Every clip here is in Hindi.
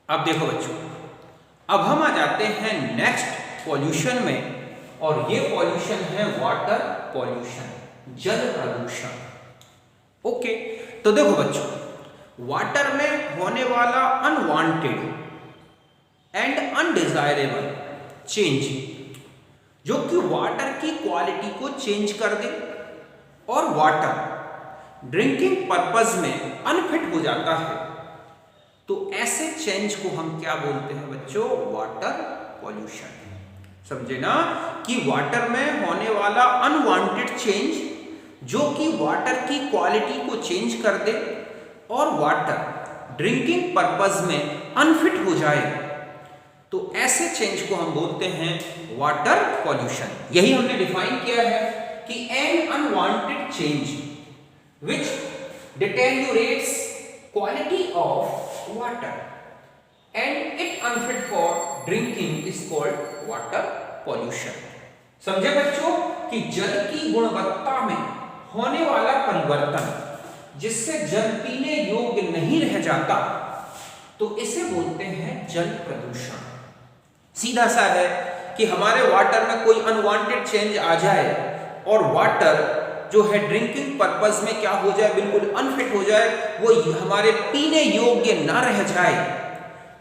अब देखो बच्चों, अब हम आ जाते हैं नेक्स्ट पॉल्यूशन में, और ये पॉल्यूशन है वाटर पॉल्यूशन, जल प्रदूषण। ओके, तो देखो बच्चों, वाटर में होने वाला अनवांटेड एंड अनडिजायरेबल चेंज, जो कि वाटर की क्वालिटी को चेंज कर दे और वाटर ड्रिंकिंग पर्पस में अनफिट हो जाता है, तो ऐसे चेंज को हम क्या बोलते हैं बच्चों? Water pollution. समझे ना, कि वाटर में होने वाला अनवांटेड चेंज जो कि वाटर की क्वालिटी को चेंज कर दे और वाटर ड्रिंकिंग पर्पस में अनफिट हो जाए, तो ऐसे चेंज को हम बोलते हैं वाटर पॉल्यूशन। यही हमने डिफाइन किया है कि an unwanted change which deteriorates quality of water and it unfit for drinking is called water pollution. समझे बच्चों, कि जल की गुणवत्ता में होने वाला परिवर्तन जिससे जल पीने योग्य नहीं रह जाता, तो इसे बोलते हैं जल प्रदूषण। सीधा सा है कि हमारे वाटर में कोई अनवांटेड चेंज आ जाए और वाटर जो है ड्रिंकिंग पर्पस में क्या हो जाए, बिल्कुल अनफिट हो जाए, वो हमारे पीने योग्य ना रह जाए,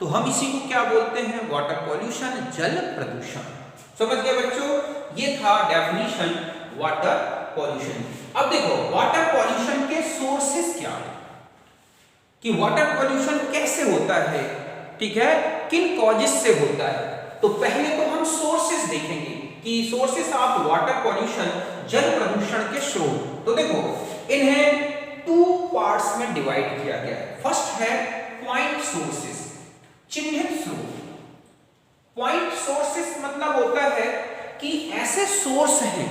तो हम इसी को क्या बोलते हैं? वाटर पॉल्यूशन, जल प्रदूषण। समझ गए बच्चों? ये था डेफिनेशन वाटर पॉल्यूशन। अब देखो, वाटर पॉल्यूशन के सोर्सेस क्या है, कि वाटर पॉल्यूशन कैसे होता है, ठीक है, किन कॉजेस से होता है। तो पहले तो हम सोर्सेस देखेंगे कि सोर्सेस ऑफ वाटर पॉल्यूशन, जल प्रदूषण के स्रोत। तो देखो, इन्हें 2 पार्ट्स में डिवाइड किया गया है। फर्स्ट है पॉइंट सोर्सेस, चिन्हित स्रोत। पॉइंट सोर्सेस मतलब होता है कि ऐसे सोर्स हैं,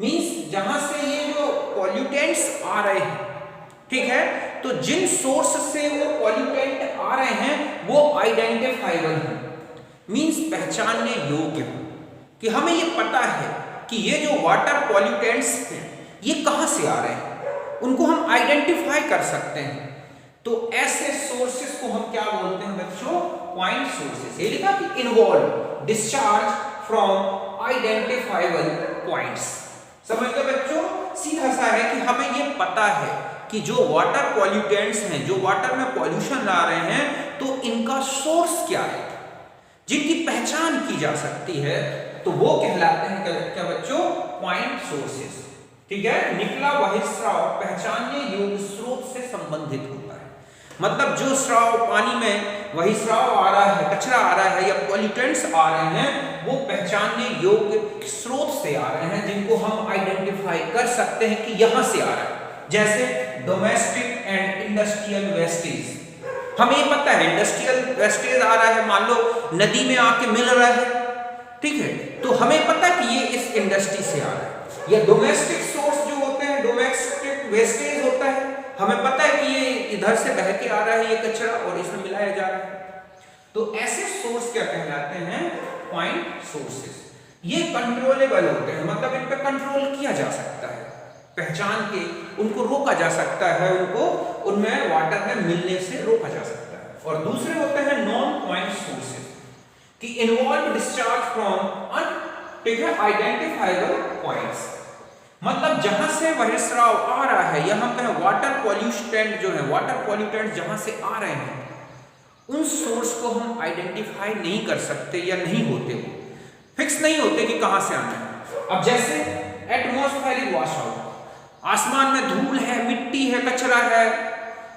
मींस जहां से ये जो पॉल्यूटेंट्स आ रहे हैं, ठीक है, तो जिन सोर्स से वो पॉल्यूटेंट आ रहे हैं वो आइडेंटिफाइबल हैं, मींस पहचानने योग्य हो, कि हमें ये पता है कि ये जो वाटर पॉल्यूटेंट्स हैं ये कहां से आ रहे हैं, उनको हम आइडेंटिफाई कर सकते हैं। तो ऐसे सोर्सेस को हम क्या बोलते हैं बच्चों? Point sources. ये लिखा कि involve discharge from identifiable points. समझ गए बच्चों? सीधा सा है कि हमें ये पता है कि जो वाटर पॉल्यूटेंट्स हैं, जो वाटर में पॉल्यूशन ला रहे हैं, तो इनका सोर्स क्या है, जिनकी पहचान की जा सकती है, तो वो कहलाते हैं क्या बच्चों? Point sources. ठीक है, निकला बहिर्स्राव पहचानने योग्य स्रोत से संबंधित होता है। मतलब जो स्राव पानी में बहिर्स्राव आ रहा है, कचरा आ रहा है या पॉल्यूटेंट्स आ रहे हैं, वो पहचानने योग्य स्रोत से आ रहे हैं, जिनको हम आइडेंटिफाई कर सकते हैं कि यहां से आ रहा है। जैसे डोमेस्टिक एंड इंडस्ट्रियल वेस्टेज, हमें ये पता है इंडस्ट्रियल वेस्टेज आ रहा है, मान लो नदी में आके मिल रहा है, ठीक है, तो हमें पता है कि ये इस इंडस्ट्री से आ रहा है। या डोमेस्टिक सोर्स जो होते हैं, डोमेस्टिक वेस्टेज होता है, हमें पता है कि ये इधर से बह के आ रहा है ये कचरा और इसमें मिलाया जा रहा है। तो ऐसे सोर्स क्या कहलाते हैं? Point sources. ये कंट्रोलेबल होते हैं, मतलब इन पे कंट्रोल किया जा सकता है, पहचान के उनको रोका जा सकता है, उनको उनमें वाटर में मिलने से रोका जा सकता है। और दूसरे होते हैं नॉन पॉइंट सोर्सेस, कि involve discharge from identifiable points, मतलब जहां से बहिर्स्राव आ रहा है, या हम कहें वाटर पॉल्यूटेंट जो है, वाटर पॉल्यूटेंट जहां से आ रहे हैं, उन सोर्स को हम आइडेंटिफाई नहीं कर सकते, या नहीं होते, वो फिक्स नहीं होते कि कहां से आना है। अब जैसे एटमॉस्फेरिक वॉश आउट, आसमान में धूल है, मिट्टी है, कचरा है,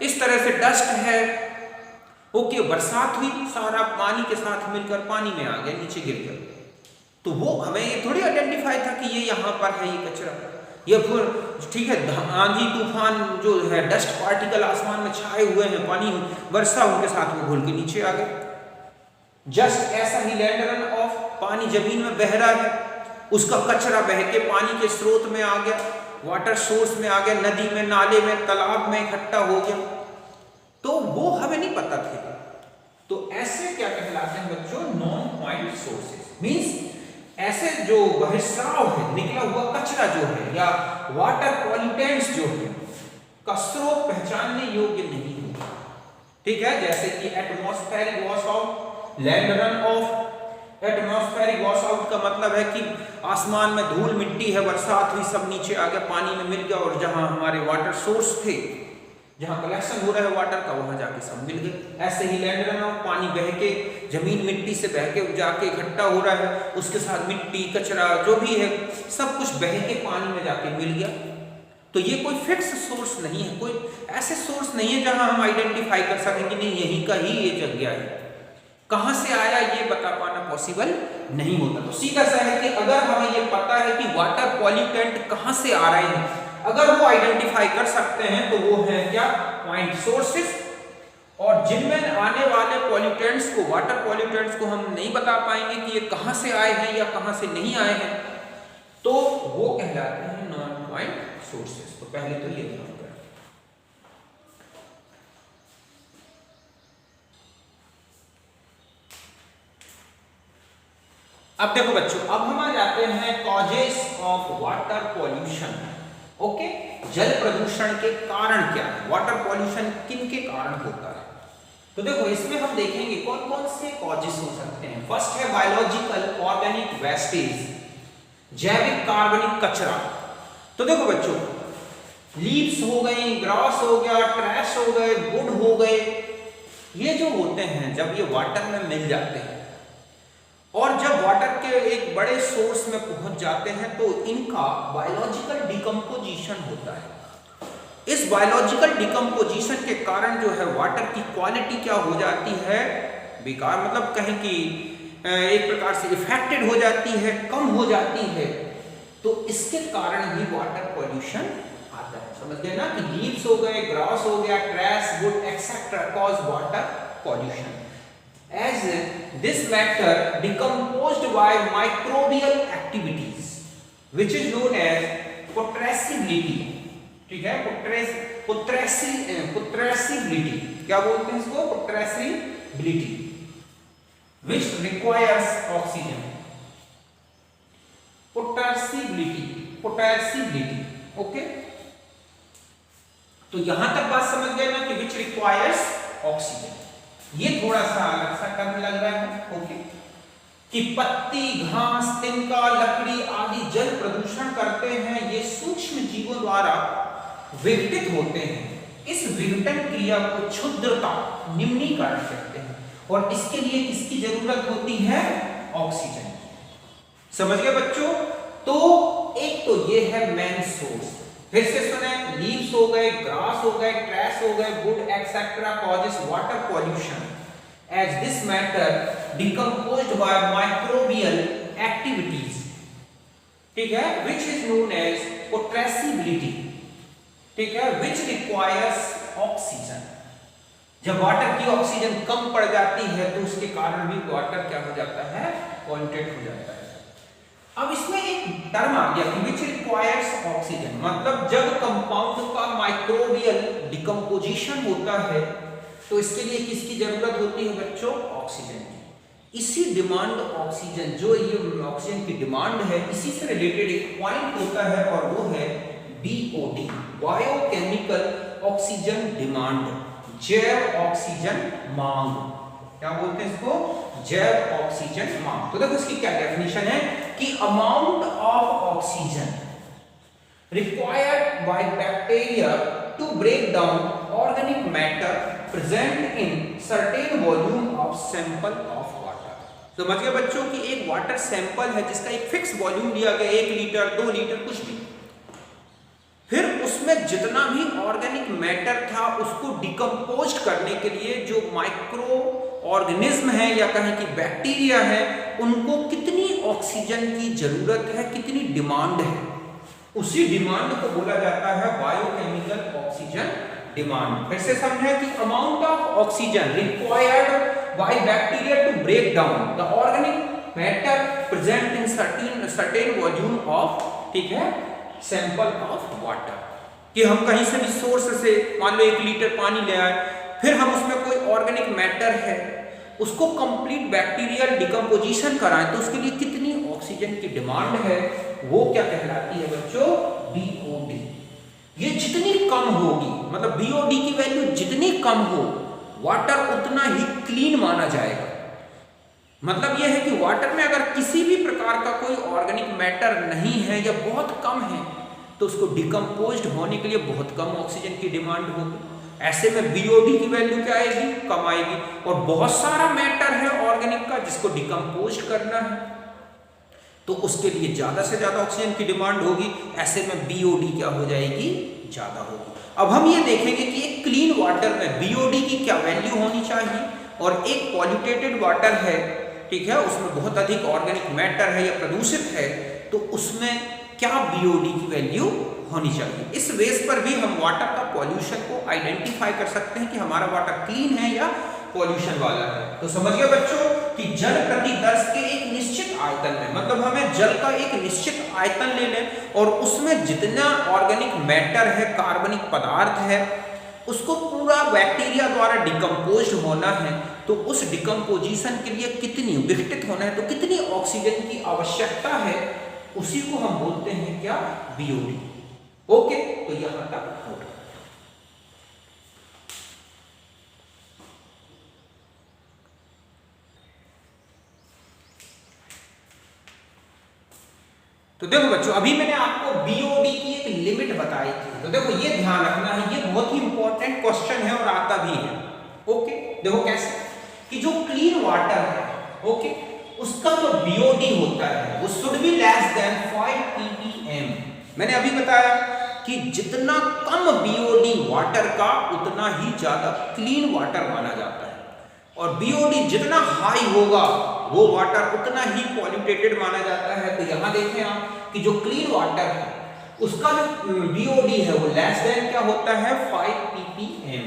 इस तरह से डस्ट है, ओके, बरसात हुई, सारा पानी के साथ मिलकर पानी में आ गया, नीचे गिर गया, तो वो हमें ये थोड़ी आइडेंटिफाई था कि ये यहाँ पर है ये कचरा, या फिर ठीक है आंधी तूफान जो है, डस्ट पार्टिकल आसमान में छाए हुए हैं, पानी वर्षा उनके साथ में घुल के नीचे आ गए। जस्ट ऐसा ही लैंड रन ऑफ, पानी जमीन में बह रहा है, उसका कचरा बह के पानी के स्रोत में आ गया, वाटर सोर्स में आ गया, नदी में, नाले में, तालाब में इकट्ठा हो गया, तो वो हमें नहीं पता थे। तो ऐसे क्या कहलाते हैं बच्चों? Non point sources. मींस ऐसे जो बहिर्स्राव है, निकला हुआ कचरा जो है, या वाटर पॉल्यूटेंट्स जो है, का स्रोत पहचानने योग्य नहीं होगा, ठीक है, जैसे कि atmospheric wash out, land run of. Atmospheric wash out का मतलब है कि आसमान में धूल मिट्टी है, बरसात हुई, सब नीचे आ गया, पानी में मिल गया, और जहां हमारे वाटर सोर्स थे, जहां कलेक्शन हो रहा है वाटर का, वहां जाके सब मिल गए। ऐसे ही लैंड रन ऑफ, पानी बह के जमीन मिट्टी से बह के जाके इकट्ठा हो रहा है, उसके साथ मिट्टी कचरा जो भी है सब कुछ बह के पानी में जाके मिल गया। तो ये कोई फिक्स सोर्स नहीं है, कोई ऐसे सोर्स नहीं है जहां हम आइडेंटिफाई कर सकें कि नहीं यहीं का ही ये जगह है। कहां से आया ये बता पाना पॉसिबल नहीं होता। तो सीधा सा है कि अगर हमें ये पता है कि वाटर पॉल्यूटेंट कहां से आ रहे हैं, अगर वो आइडेंटिफाई कर सकते हैं तो वो है क्या, पॉइंट सोर्सेस। और जिनमें आने वाले पॉल्यूटेंट्स को, वाटर पॉल्यूटेंट्स को हम नहीं बता पाएंगे कि ये कहां से आए हैं या कहां से नहीं आए हैं, तो वो कहलाते हैं नॉन पॉइंट सोर्सेस। तो पहले तो ये ध्यान रखें। अब देखो बच्चों, अब हम आ जाते हैं causes of water pollution. Okay, जल प्रदूषण के कारण क्या है, वाटर पॉल्यूशन किन के कारण होता है। तो देखो इसमें हम देखेंगे कौन कौन से कॉजेस हो सकते हैं। फर्स्ट है बायोलॉजिकल ऑर्गेनिक वेस्टेज, जैविक कार्बनिक कचरा। तो देखो बच्चों, लीव्स हो गई, ग्रास हो गया, ट्रैश हो गए, वुड हो गए, ये जो होते हैं जब ये वाटर में मिल जाते हैं और जब वाटर के एक बड़े सोर्स में पहुंच जाते हैं तो इनका बायोलॉजिकल डिकम्पोजिशन होता है। इस बायोलॉजिकल डिकम्पोजिशन के कारण जो है वाटर की क्वालिटी क्या हो जाती है, बेकार, मतलब कहीं की एक प्रकार से इफेक्टेड हो जाती है, कम हो जाती है। तो इसके कारण ही वाटर पॉल्यूशन आता है। समझ गए ना कि लीव्स हो गए, ग्रास हो गया, trash, would etcetera cause water pollution. As this matter decomposed by microbial activities, which is known as putrescibility, ठीक है, putrescibility, क्या बोलते हैं इसको, putrescibility, which requires oxygen, putrescibility, okay. तो यहां तक बात समझ गए ना कि which requires oxygen। ये थोड़ा सा अलग सा टर्म लग रहा है, ओके, कि पत्ती, घास, तिनका, लकड़ी आदि जल प्रदूषण करते हैं, ये सूक्ष्म जीवों द्वारा विघटित होते हैं। इस विघटन क्रिया को क्षुद्रता, निम्नीकरण कहते हैं, और इसके लिए किसकी जरूरत होती है, ऑक्सीजन। समझ गए बच्चों। तो एक तो ये है मेन सोर्स, फिर से सुने, लीव्स हो गए, ग्रास हो गए, ट्रैश हो गए, wood etcetera causes water pollution as this matter decomposed by microbial activities, ठीक है, which is known as putrescibility, ठीक है, विच रिक्वायर्स ऑक्सीजन। जब वाटर की ऑक्सीजन कम पड़ जाती है तो उसके कारण भी वाटर क्या हो जाता है, पॉल्यूटेड हो जाता है। अब इसमें एक टर्म आ गया कि विच रिक्वायर्स ऑक्सीजन, मतलब जब कंपाउंड का माइक्रोबियल डिकम्पोजिशन होता है तो इसके लिए किसकी जरूरत होती है बच्चों, ऑक्सीजन की। इसी डिमांड ऑक्सीजन, जो ये ऑक्सीजन की डिमांड है, इसी से रिलेटेड एक पॉइंट होता है और वो है BOD, बायोकेमिकल ऑक्सीजन डिमांड, जैव ऑक्सीजन मांग। क्या बोलते हैं इसको, जैव ऑक्सीजन मांग। तो देखो इसकी क्या डेफिनेशन है कि amount of oxygen required by bacteria to break down organic matter present in certain volume of sample of water. समझ गए बच्चों कि एक वाटर सैंपल है जिसका एक फिक्स वॉल्यूम दिया गया, 1 लीटर 2 लीटर कुछ भी, फिर उसमें जितना भी ऑर्गेनिक मैटर था उसको डिकम्पोज करने के लिए जो माइक्रो ऑर्गेनिज्म है या कहें कि बैक्टीरिया है, उनको कितनी ऑक्सीजन की जरूरत है, कितनी डिमांड है, उसी डिमांड को बोला जाता है बायोकेमिकल ऑक्सीजन डिमांड। फिर से समझे कि amount of oxygen required by bacteria to break down the organic matter present in certain volume of, ठीक है, सैंपल ऑफ वाटर। कि हम कहीं से भी सोर्स से मान लो 1 लीटर पानी ले आए, फिर हम उसमें कोई ऑर्गेनिक मैटर है उसको कंप्लीट बैक्टीरियल डिकम्पोजिशन कराएं तो उसके लिए कितनी ऑक्सीजन की डिमांड है, वो क्या कहलाती है बच्चों, BOD। ये जितनी कम होगी, मतलब BOD की वैल्यू जितनी कम हो वाटर उतना ही क्लीन माना जाएगा। मतलब यह है कि वाटर में अगर किसी भी प्रकार का कोई ऑर्गेनिक मैटर नहीं है या बहुत कम है तो उसको डिकम्पोज्ड होने के लिए बहुत कम ऑक्सीजन की डिमांड होगी। ऐसे में बीओडी की वैल्यू क्या आएगी, कम आएगी। और बहुत सारा मैटर है ऑर्गेनिक का जिसको डिकम्पोज्ड करना है तो उसके लिए ज्यादा से ज्यादा ऑक्सीजन की डिमांड होगी। ऐसे में बीओडी क्या हो जाएगी, ज्यादा होगी। अब हम ये देखेंगे कि एक क्लीन वाटर में बीओडी की क्या वैल्यू होनी चाहिए और एक पॉल्यूटेटेड वाटर है, ठीक है, उसमें बहुत अधिक ऑर्गेनिक मैटर है या प्रदूषित है तो उसमें क्या बीओडी की वैल्यू होनी चाहिए। इस बेस पर भी हम वाटर का पॉल्यूशन को आइडेंटिफाई कर सकते हैं कि हमारा वाटर क्लीन है या पॉल्यूशन वाला है। तो समझिए बच्चों कि जल प्रति दर्श के एक निश्चित आयतन में, मतलब हमें जल का एक निश्चित आयतन ले लें और उसमें जितना ऑर्गेनिक मैटर है, कार्बनिक पदार्थ है, उसको पूरा बैक्टीरिया द्वारा डिकम्पोज्ड होना है तो उस डिकम्पोजिशन के लिए कितनी विघटित होना है तो कितनी ऑक्सीजन की आवश्यकता है, उसी को हम बोलते हैं क्या, बीओडी। ओके, तो यहां तक नोट। तो देखो बच्चों, अभी मैंने आपको बीओडी की एक लिमिट बताई थी, तो देखो ये ध्यान रखना है, ये बहुत ही इंपॉर्टेंट क्वेश्चन है और आता भी है। ओके, देखो कैसे कि जो क्लीन वाटर है, ओके, उसका जो बीओडी होता है वो should be less than 5 ppm। मैंने अभी बताया कि जितना कम बीओडी वाटर का उतना ही ज्यादा क्लीन वाटर माना जाता है और बीओडी जितना हाई होगा वो वाटर उतना ही पॉल्यूटेटेड माना जाता है। तो यहां देखें आप कि जो क्लीन वाटर है उसका जो बीओडी है वो लेस देन क्या होता है, 5 ppm,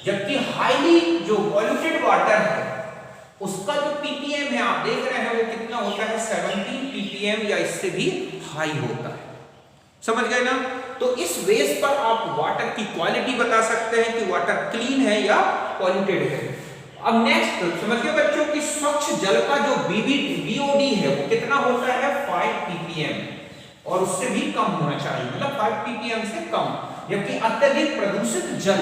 जबकि हाईली जो पॉल्यूटेड वाटर है उसका जो ppm है आप देख रहे हैं वो कितना होता है, 17 ppm या इससे भी हाई होता है। समझ गए ना? तो इस बेस पर आप वाटर की क्वालिटी बता सकते हैं कि वाटर क्लीन है या पॉल्यूटेड है। अब नेक्स्ट समझिए बच्चों कि स्वच्छ जल का जो बीओडी है वो कितना होता है, 5 ppm और उससे भी कम होना चाहिए, मतलब 5 ppm से कम। जबकि अत्यधिक प्रदूषित जल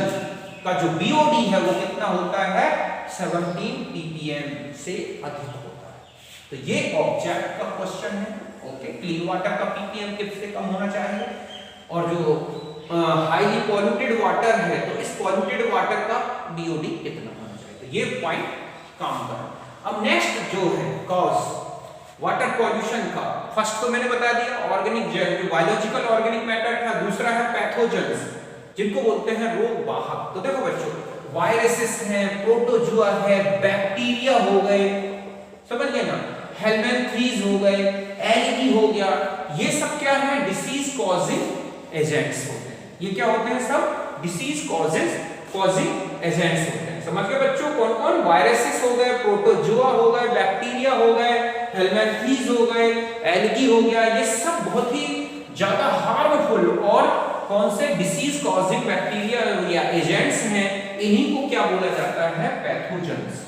का जो बीओडी है वो कितना होता है, 17 ppm से अधिक होता है। तो ये ऑब्जेक्ट का क्वेश्चन है। ओके, क्लीन वाटर का ppm किससे कम होना चाहिए और जो हाईली पॉल्यूटेड वाटर है तो इस पॉल्यूटेड वाटर का बीओडी कितना होना चाहिए, तो ये पॉइंट काम कर। अब नेक्स्ट जो है कॉज वाटर पॉल्यूशन का, फर्स्ट तो मैंने बता दिया ऑर्गेनिक, जो बायोलॉजिकल ऑर्गेनिक मैटर था, दूसरा है पैथोजेंस जिनको बोलते हैं रोग वाहक। तो देखो बच्चों, वायरसेस हैं, प्रोटोजुआ है, बैक्टीरिया हो गए, समझ गए ना, हेलमेंथ्रीज हो गए, एलगी हो गया, ये सब क्या है, डिसीज कॉजिंग एजेंट्स होते हैं। ये क्या होते हैं, सब डिसीज कॉजिंग एजेंट्स होते हैं। समझ गए बच्चों, कौन कौन, वायरसेस हो गए, प्रोटोजुआ हो गए, बैक्टीरिया हो गए, हेलमेंथ्रीज हो गए, एलगी हो गया, ये सब बहुत ही ज्यादा हार्मफुल और कौन से डिसीज कॉजिंग बैक्टीरिया या एजेंट्स हैं, इन्हीं को क्या बोला जाता है, पैथोजेंस।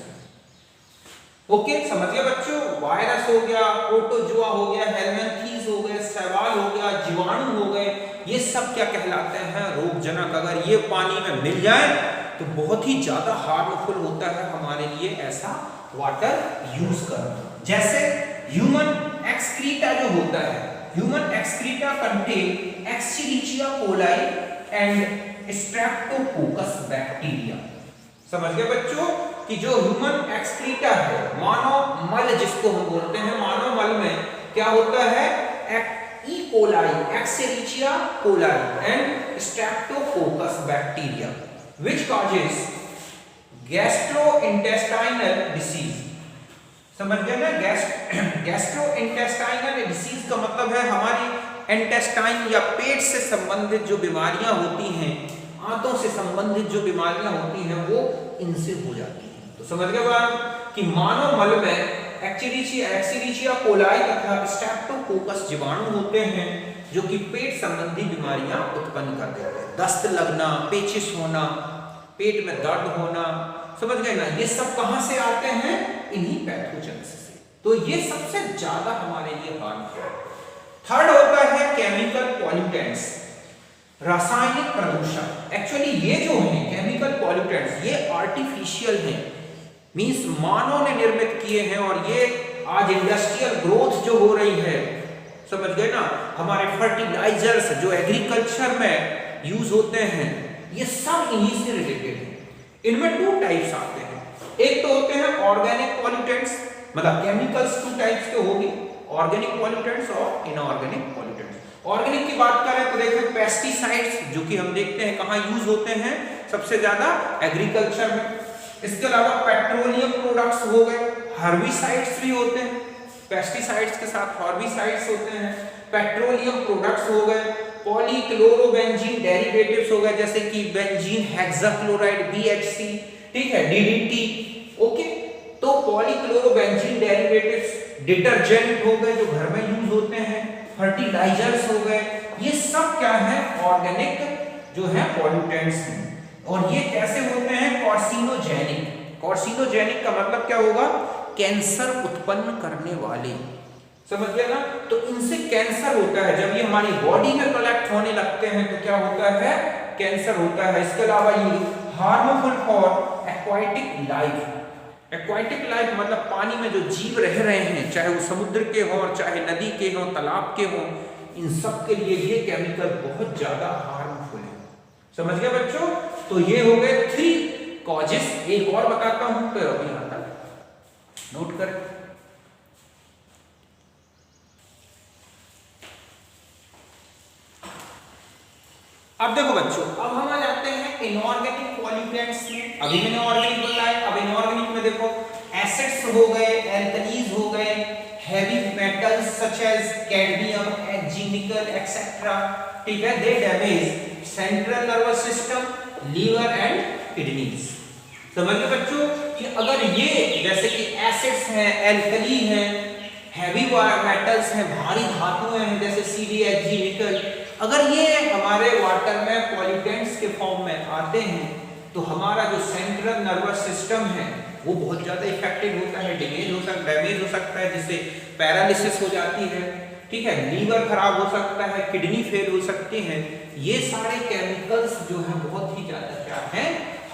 ओके, समझिए बच्चों, वायरस हो गया, प्रोटोजुआ हो गया, हेलमेंथ्रीज हो गए, शैवाल हो गया, जीवाणु हो गए, ये सब क्या कहलाते हैं, रोगजनक। अगर ये पानी में मिल जाए तो बहुत ही ज्यादा हार्मफुल होता है हमारे लिए ऐसा वाटर यूज करना। जैसे ह्यूमन एक्सक्रीटा जो होता है, human excreta contain Escherichia coli and streptococcus bacteria. समझ गए बच्चों कि जो ह्यूमन एक्सक्रीटा है, मानव मल जिसको हम बोलते हैं, मानव मल में क्या होता है, E coli, Escherichia coli and streptococcus bacteria which causes gastrointestinal disease। समझ गए ना, गैस्ट्रोइंटेस्टाइनल डिसीज का मतलब है हमारी इंटेस्टाइन या पेट से संबंधित जो बीमारियां होती हैं, आंतों से संबंधित जो बीमारियां होती हैं वो इनसे हो जाती हैं। तो समझ गए बात कि मानव मल में एक्सचेरिचिया कोलाई तथा स्ट्रेप्टोकोकस जीवाणु होते हैं जो कि पेट संबंधी बीमारियां उत्पन्न कर देते हैं। दस्त लगना, पेचिश होना, पेट में दर्द होना, समझ गए ना, ये सब कहां से आते हैं, इन्हीं पैथोजेंस से। तो ये सबसे ज्यादा हमारे लिए हार्मफुल। थर्ड होता है केमिकल पॉल्यूटेंट्स, रासायनिक प्रदूषण। एक्चुअली ये जो है केमिकल पॉल्यूटेंट पॉल्यूटेंट्स ये आर्टिफिशियल हैं, मींस मानव ने निर्मित किए हैं, और ये आज इंडस्ट्रियल ग्रोथ जो हो रही है, समझ गए ना, हमारे फर्टिलाइजर्स जो एग्रीकल्चर में यूज होते हैं, ये सब इन्हीं से रिलेटेड है। इनमें 2 टाइप्स आते हैं, एक तो होते हैं ऑर्गेनिक पॉल्यूटेंट्स, मतलब केमिकल्स 2 टाइप्स के होंगे, ऑर्गेनिक पॉल्यूटेंट्स और इनऑर्गेनिक पॉल्यूटेंट्स। ऑर्गेनिक की बात करें तो देखें पेस्टिसाइड्स, जो कि हम देखते हैं कहाँ यूज होते हैं, सबसे ज्यादा एग्रीकल्चर में। इसके अलावा पेट्रोलियम प्रोडक्ट्स हो गए, हर्बिसाइड्स भी होते हैं, पेस्टिसाइड्स के साथ हर्बिसाइड्स होते हैं, पेट्रोलियम प्रोडक्ट्स हो गए, पॉलीक्लोरोबेंजीन डेरिवेटिव्स हो गए, जैसे कि बेंजीन हेक्साक्लोराइड BHC, ठीक है, DDT, ओके। तो पॉलीक्लोरोबेंजीन डेरिवेटिव्स, डिटर्जेंट हो गए जो घर में यूज होते हैं, फर्टिलाइजर्स हो गए, ये सब क्या है, ऑर्गेनिक जो है पॉल्यूटेंट्स हैं। और ये कैसे होते हैं, कार्सिनोजेनिक। कार्सिनोजेनिक का मतलब क्या होगा, कैंसर उत्पन्न करने वाले, समझ गया ना। तो इनसे कैंसर होता है, जब ये हमारी बॉडी में कलेक्ट होने लगते हैं तो क्या होता है, कैंसर होता है। इसके अलावा ये harmful for aquatic life. Aquatic life मतलब पानी में जो जीव रह रहे हैं, चाहे वो समुद्र के हों, चाहे नदी के हों, तालाब के हों, इन सब के लिए ये केमिकल बहुत ज्यादा हार्मफुल है, समझ गए बच्चों। तो ये हो गए 3 कॉजेस। एक और बताता हूं, तो अभी यहां तक नोट करें। अब देखो बच्चों, अब हम आ जाते हैं इनऑर्गेनिक पॉल्यूटेंट्स में। अभी मैंने ऑर्गेनिक बताया, अब इनऑर्गेनिक में देखो एसिड्स हो गए, एल्कलीज हो गए, heavy metals such as cadmium, nickel etcetera, ठीक है, they damage central nervous system, liver and kidneys. समझ गए बच्चों कि अगर ये जैसे कि एसिड्स हैं, एल्कली हैं, हेवी मेटल्स हैं, भारी धातुएं हैं जैसे CdHg, निकल, अगर ये हमारे वाटर में पॉल्यूटेंट्स के फॉर्म में आते हैं तो हमारा जो सेंट्रल नर्वस सिस्टम है वो बहुत ज्यादा इफेक्टेड होता है, डैमेज हो सकता है, जिससे पैरालिसिस हो जाती है, ठीक है, लीवर खराब हो सकता है, किडनी फेल हो सकती है। ये सारे केमिकल्स जो है बहुत ही ज्यादा क्या है,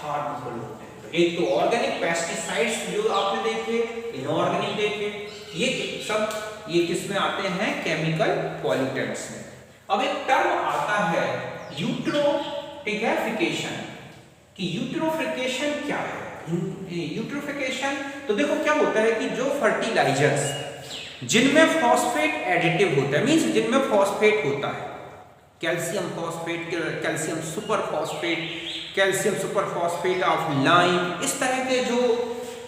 हार्मफुल होते हैं। एक तो ऑर्गेनिक पेस्टिसाइड्स जो आपने देखे, इनऑर्गेनिक देखे, ये सब ये किस में आते हैं, केमिकल पॉल्यूटेंट्स में। अब एक टर्म आता है यूट्रोफिकेशन, कि यूट्रोफिकेशन क्या है। यूट्रोफिकेशन तो देखो क्या होता है कि जो फर्टिलाइजर्स जिनमें फॉस्फेट एडिटिव होता है, मींस जिनमें फॉस्फेट होता है, calcium phosphate, calcium super phosphate, calcium super phosphate of lime, इस तरह के जो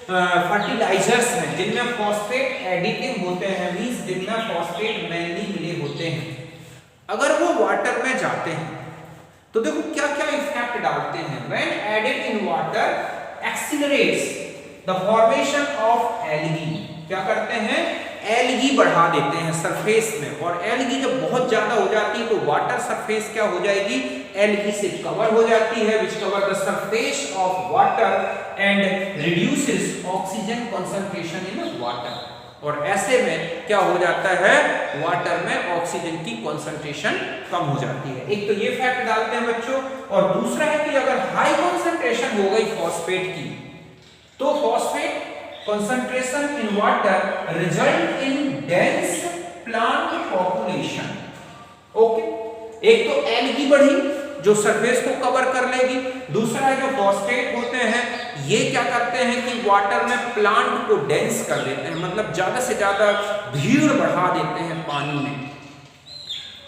फर्टिलाइजर्स हैं जिनमें फॉस्फेट एडिटिव होते हैं, मींस जिनमें फॉस्फेट मेनली मिले होते हैं, अगर वो वाटर में जाते हैं तो देखो क्या क्या इफेक्ट डालते हैं। When added in water accelerates the formation of algae, क्या करते हैं, एल्गी बढ़ा देते हैं सरफेस में, और एल्गी जब बहुत ज्यादा हो जाती है तो वाटर सरफेस क्या हो जाएगी, एल्गी से कवर हो जाती है, which cover the surface of water and reduces oxygen concentration in water. और ऐसे में क्या हो जाता है, वाटर में ऑक्सीजन की कंसंट्रेशन कम हो जाती है। एक तो ये फैक्ट डालते हैं बच्चों, और दूसरा है कि अगर हाई कंसंट्रेशन हो गई फॉस्फेट की, तो phosphate concentration in water result in dense plant population. Okay, एक तो एल्गी बढ़ी जो सरफेस को कवर कर लेगी, दूसरा है जो फॉस्फेट होते हैं ये क्या करते हैं कि वाटर में प्लांट को डेंस कर देते हैं, मतलब ज्यादा से ज्यादा भीड़ बढ़ा देते हैं पानी में।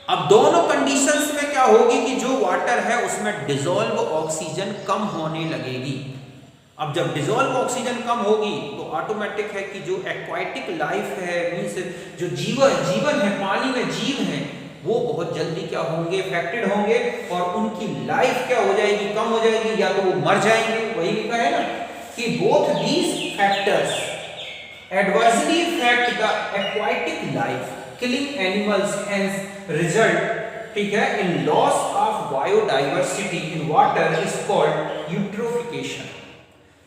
अब दोनों कंडीशंस में क्या होगी कि जो वाटर है उसमें डिसॉल्व ऑक्सीजन कम होने लगेगी। अब जब डिसॉल्व ऑक्सीजन कम होगी तो ऑटोमेटिक है कि जो एक्वाटिक लाइफ है, मींस जो जीवन है, पानी में जीव है, वो बहुत जल्दी क्या होंगे, इफेक्टेड होंगे, और उनकी लाइफ क्या हो जाएगी, कम हो जाएगी, या तो वो मर जाएंगे। वही लिखा है ना कि both these factors adversely effect the aquatic life, killing animals, hence result, ठीक है, in loss of biodiversity in water is called eutrophication.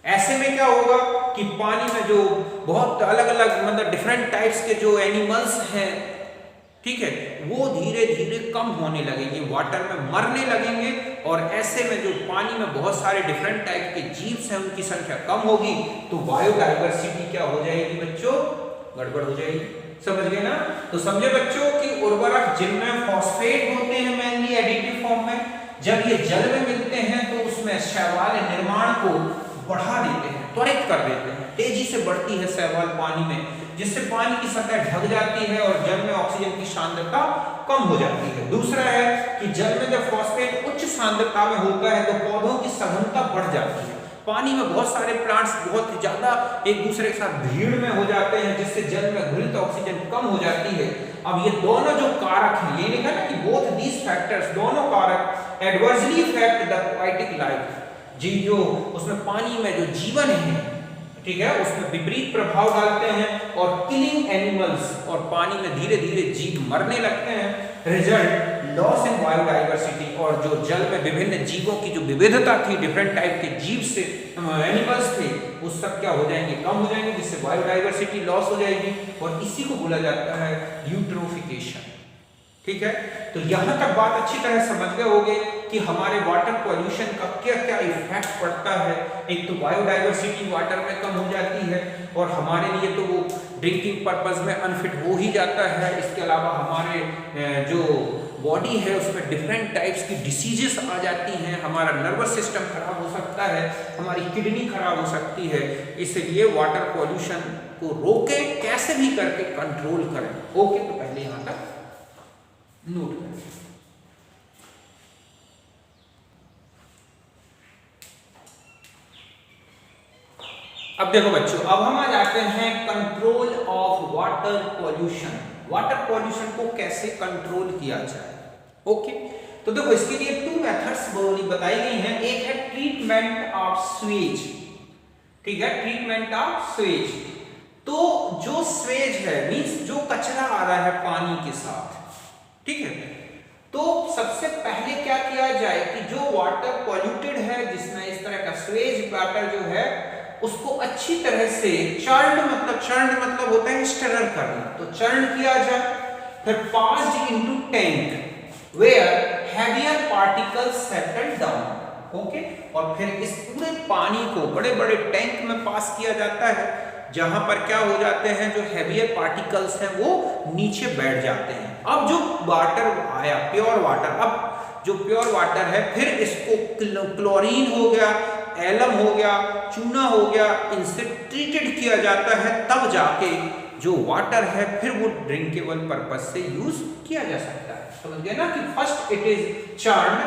ऐसे में क्या होगा कि पानी में जो बहुत अलग अलग मतलब डिफरेंट टाइप्स के जो एनिमल्स हैं, ठीक है, वो धीरे धीरे कम होने लगेंगे, वाटर में मरने लगेंगे, और ऐसे में जो पानी में बहुत सारे डिफरेंट टाइप के जीव्स हैं उनकी संख्या कम होगी, तो बायोडाइवर्सिटी क्या हो जाएगी बच्चों, गड़बड़ हो जाएगी। समझ गए ना? तो समझे बच्चों कि उर्वरक जिनमें फॉस्फेट होते हैं मेनली एडिटिव फॉर्म में, जब ये जल में मिलते हैं तो उसमें शैवाल निर्माण को बढ़ा देते हैं, त्वरित कर देते हैं, तेजी से बढ़ती है शैवाल पानी में, जिससे पानी की सतह ढक जाती है और जल में ऑक्सीजन की सांद्रता कम हो जाती है। दूसरा है कि जल में जब फॉस्फेट उच्च सांद्रता में होता है तो पौधों की सघनता बढ़ जाती है। पानी में बहुत सारे प्लांट्स बहुत ज्यादा एक दूसरे के साथ भीड़ में हो जाते हैं, जिससे जल में घुलित ऑक्सीजन कम हो जाती है। अब ये दोनों जो कारक हैं, ये लिखा ना कि बोथ दीज फैक्टर्स, दोनों कारक adversely effect the aquatic life, जी जो उसमें पानी में जो जीवन है, ठीक है, उसमें विपरीत प्रभाव डालते हैं और किलिंग एनिमल्स, और पानी में धीरे धीरे जीव मरने लगते हैं। रिजल्ट लॉस इन बायोडाइवर्सिटी, और जो जल में विभिन्न जीवों की जो विविधता थी, डिफरेंट टाइप के जीव से एनिमल्स थे, वो सब क्या हो जाएंगे, कम हो जाएंगे, जिससे बायोडाइवर्सिटी लॉस हो जाएगी, और इसी को बोला जाता है यूट्रोफिकेशन। ठीक है, तो यहां तक बात अच्छी तरह समझ गए होंगे कि हमारे वाटर पॉल्यूशन का क्या क्या इफेक्ट पड़ता है। एक तो बायोडाइवर्सिटी वाटर में कम हो जाती है, और हमारे लिए तो वो ड्रिंकिंग पर्पस में अनफिट हो ही जाता है। इसके अलावा हमारे जो बॉडी है उसमें डिफरेंट टाइप्स की डिसीजेस आ जाती हैं, हमारा नर्वस सिस्टम खराब हो सकता है, हमारी किडनी खराब हो सकती है। इसलिए वाटर पॉल्यूशन को रोकें, कैसे भी करके कंट्रोल करें। ओके, तो पहले यहां तक नोट करें। अब देखो बच्चों, अब हम आ जाते हैं control of water pollution. Water pollution को कैसे कंट्रोल किया जाए। ओके, तो देखो इसके लिए 2 मेथड्स बताई गई हैं। एक है ट्रीटमेंट ऑफ स्वेज, ठीक है, ट्रीटमेंट ऑफ स्वेज। तो जो स्वेज है मींस जो कचरा आ रहा है पानी के साथ, ठीक है, तो सबसे पहले क्या किया जाए कि जो वाटर पॉल्यूटेड है, जिसमें इस तरह का स्वेज वाटर जो है, उसको अच्छी तरह से चर्न मतलब होता है स्टर करना, तो चर्न किया जाए। फिर passed into tank where heavier particles settle down. Okay, और फिर इस पूरे पानी को बड़े बड़े टैंक में पास किया जाता है, जहां पर क्या हो जाते हैं, जो हेवियर पार्टिकल्स हैं वो नीचे बैठ जाते हैं। अब जो वाटर आया प्योर वाटर, अब जो प्योर वाटर है, फिर इसको क्लोरीन हो गया, एलम हो गया, चूना हो गया, इनसे ट्रीटेड किया जाता है, तब जाके जो वाटर है फिर वो ड्रिंकेबल पर्पस से यूज किया जा सकता है। समझ गए ना कि first it is churned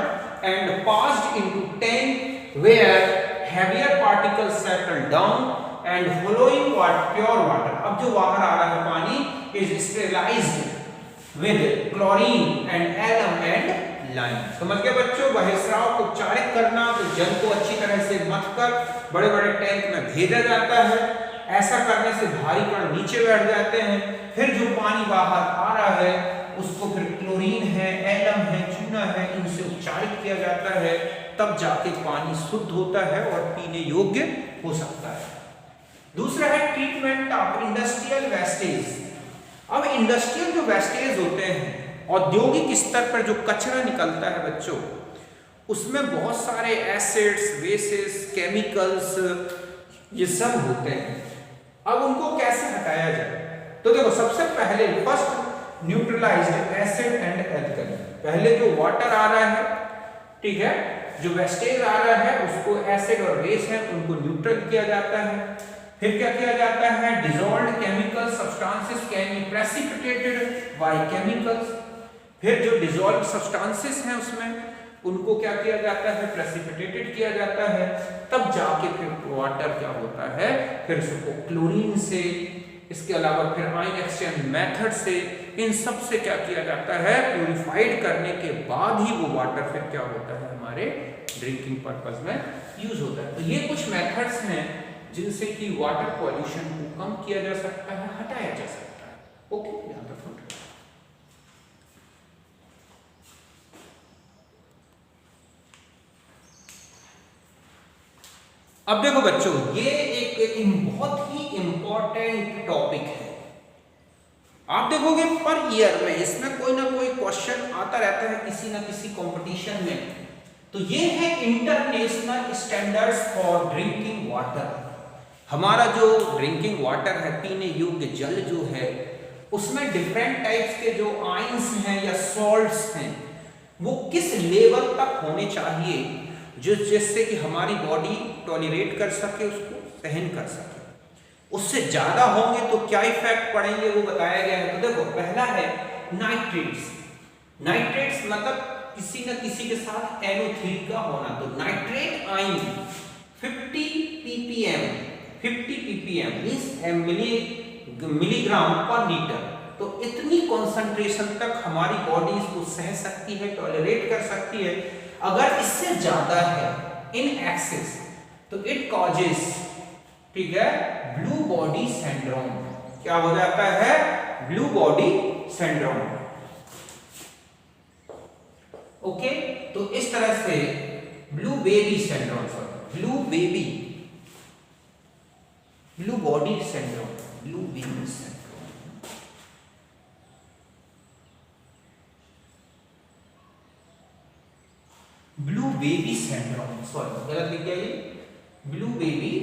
and passed into tank where heavier particles settle down and following pure water, अब जो बाहर आ रहा है पानी is sterilized with chlorine and alum and lime। समझ गए बच्चों, बहिस्राव को उपचारित करना, तो जल को अच्छी तरह से मथकर बड़े बड़े टैंक में भेजा जाता है। ऐसा करने से भारी कण नीचे बैठ जाते हैं। फिर जो पानी बाहर आ रहा है उसको फिर क्लोरीन है, एलम है, चूना है, इनसे उपचारित किया जाता है, तब जाके पानी शुद्ध होता है और पीने योग्य हो सकता है। दूसरा है ट्रीटमेंट ऑफ इंडस्ट्रियल वेस्टेज। अब इंडस्ट्रियल जो वेस्टेज होते हैं, औद्योगिक स्तर पर जो कचरा निकलता है बच्चों, उसमें बहुत सारे एसिड्स, बेसिस, केमिकल्स, ये सब होते हैं। अब उनको कैसे हटाया जाए, तो देखो सबसे पहले first neutralised acid and alkali. पहले जो वाटर आ रहा है, ठीक है, जो वेस्टेज आ रहा है, उसको एसिड और बेस है उनको न्यूट्रल किया जाता है। फिर क्या किया जाता है, dissolved chemical substances can be precipitated bye chemicals. फिर जो डिसॉल्व्ड सब्सटेंसेस हैं उसमें उनको क्या किया जाता है, प्रेसिपिटेटेड किया जाता है, तब जाके फिर वाटर क्या होता है, फिर उसको क्लोरीन से, इसके अलावा फिर आयन एक्सचेंज मेथड से, इन सब से क्या किया जाता है, प्यूरिफाइड करने के बाद ही वो वाटर फिर क्या होता है, हमारे ड्रिंकिंग पर्पस में यूज होता है। तो ये कुछ मेथड्स हैं जिनसे कि वाटर पॉल्यूशन को कम किया जा सकता है, हटाया जा सकता है। ओके, यहां तक नोट करें। अब देखो बच्चों, ये एक बहुत ही इंपॉर्टेंट टॉपिक है। आप देखोगे पर ईयर में इसमें कोई ना कोई क्वेश्चन आता रहता है किसी ना किसी कंपटीशन में। तो ये है international standards for drinking water. हमारा जो ड्रिंकिंग वाटर है, पीने योग्य जल जो है, उसमें डिफरेंट टाइप्स के जो आयंस हैं या सॉल्ट्स हैं वो किस लेवल तक होने चाहिए जो जिससे कि हमारी बॉडी टॉलरेट कर सके, उसको सहन कर सके। उससे ज्यादा होंगे तो क्या इफेक्ट पड़ेंगे वो बताया गया है। तो देखो पहला है नाइट्रेट्स। नाइट्रेट्स मतलब किसी न किसी के साथ NO3 का होना। तो nitrate ion 50 ppm means milligram पर लीटर। तो इतनी कंसंट्रेशन तक हमारी बॉडी इसको सह सकती है, टॉलरेट कर सकती है। अगर इससे ज्यादा है इन एक्सेस तो इट कॉजेस, ठीक है, ब्लू बॉडी सिंड्रोम। क्या हो जाता है? Blue body syndrome. ओके, तो इस तरह से blue baby syndrome, blue baby, blue body syndrome, blue baby syndrome, blue baby syndrome, sorry गलत लिख गया ये, ब्लू बेबी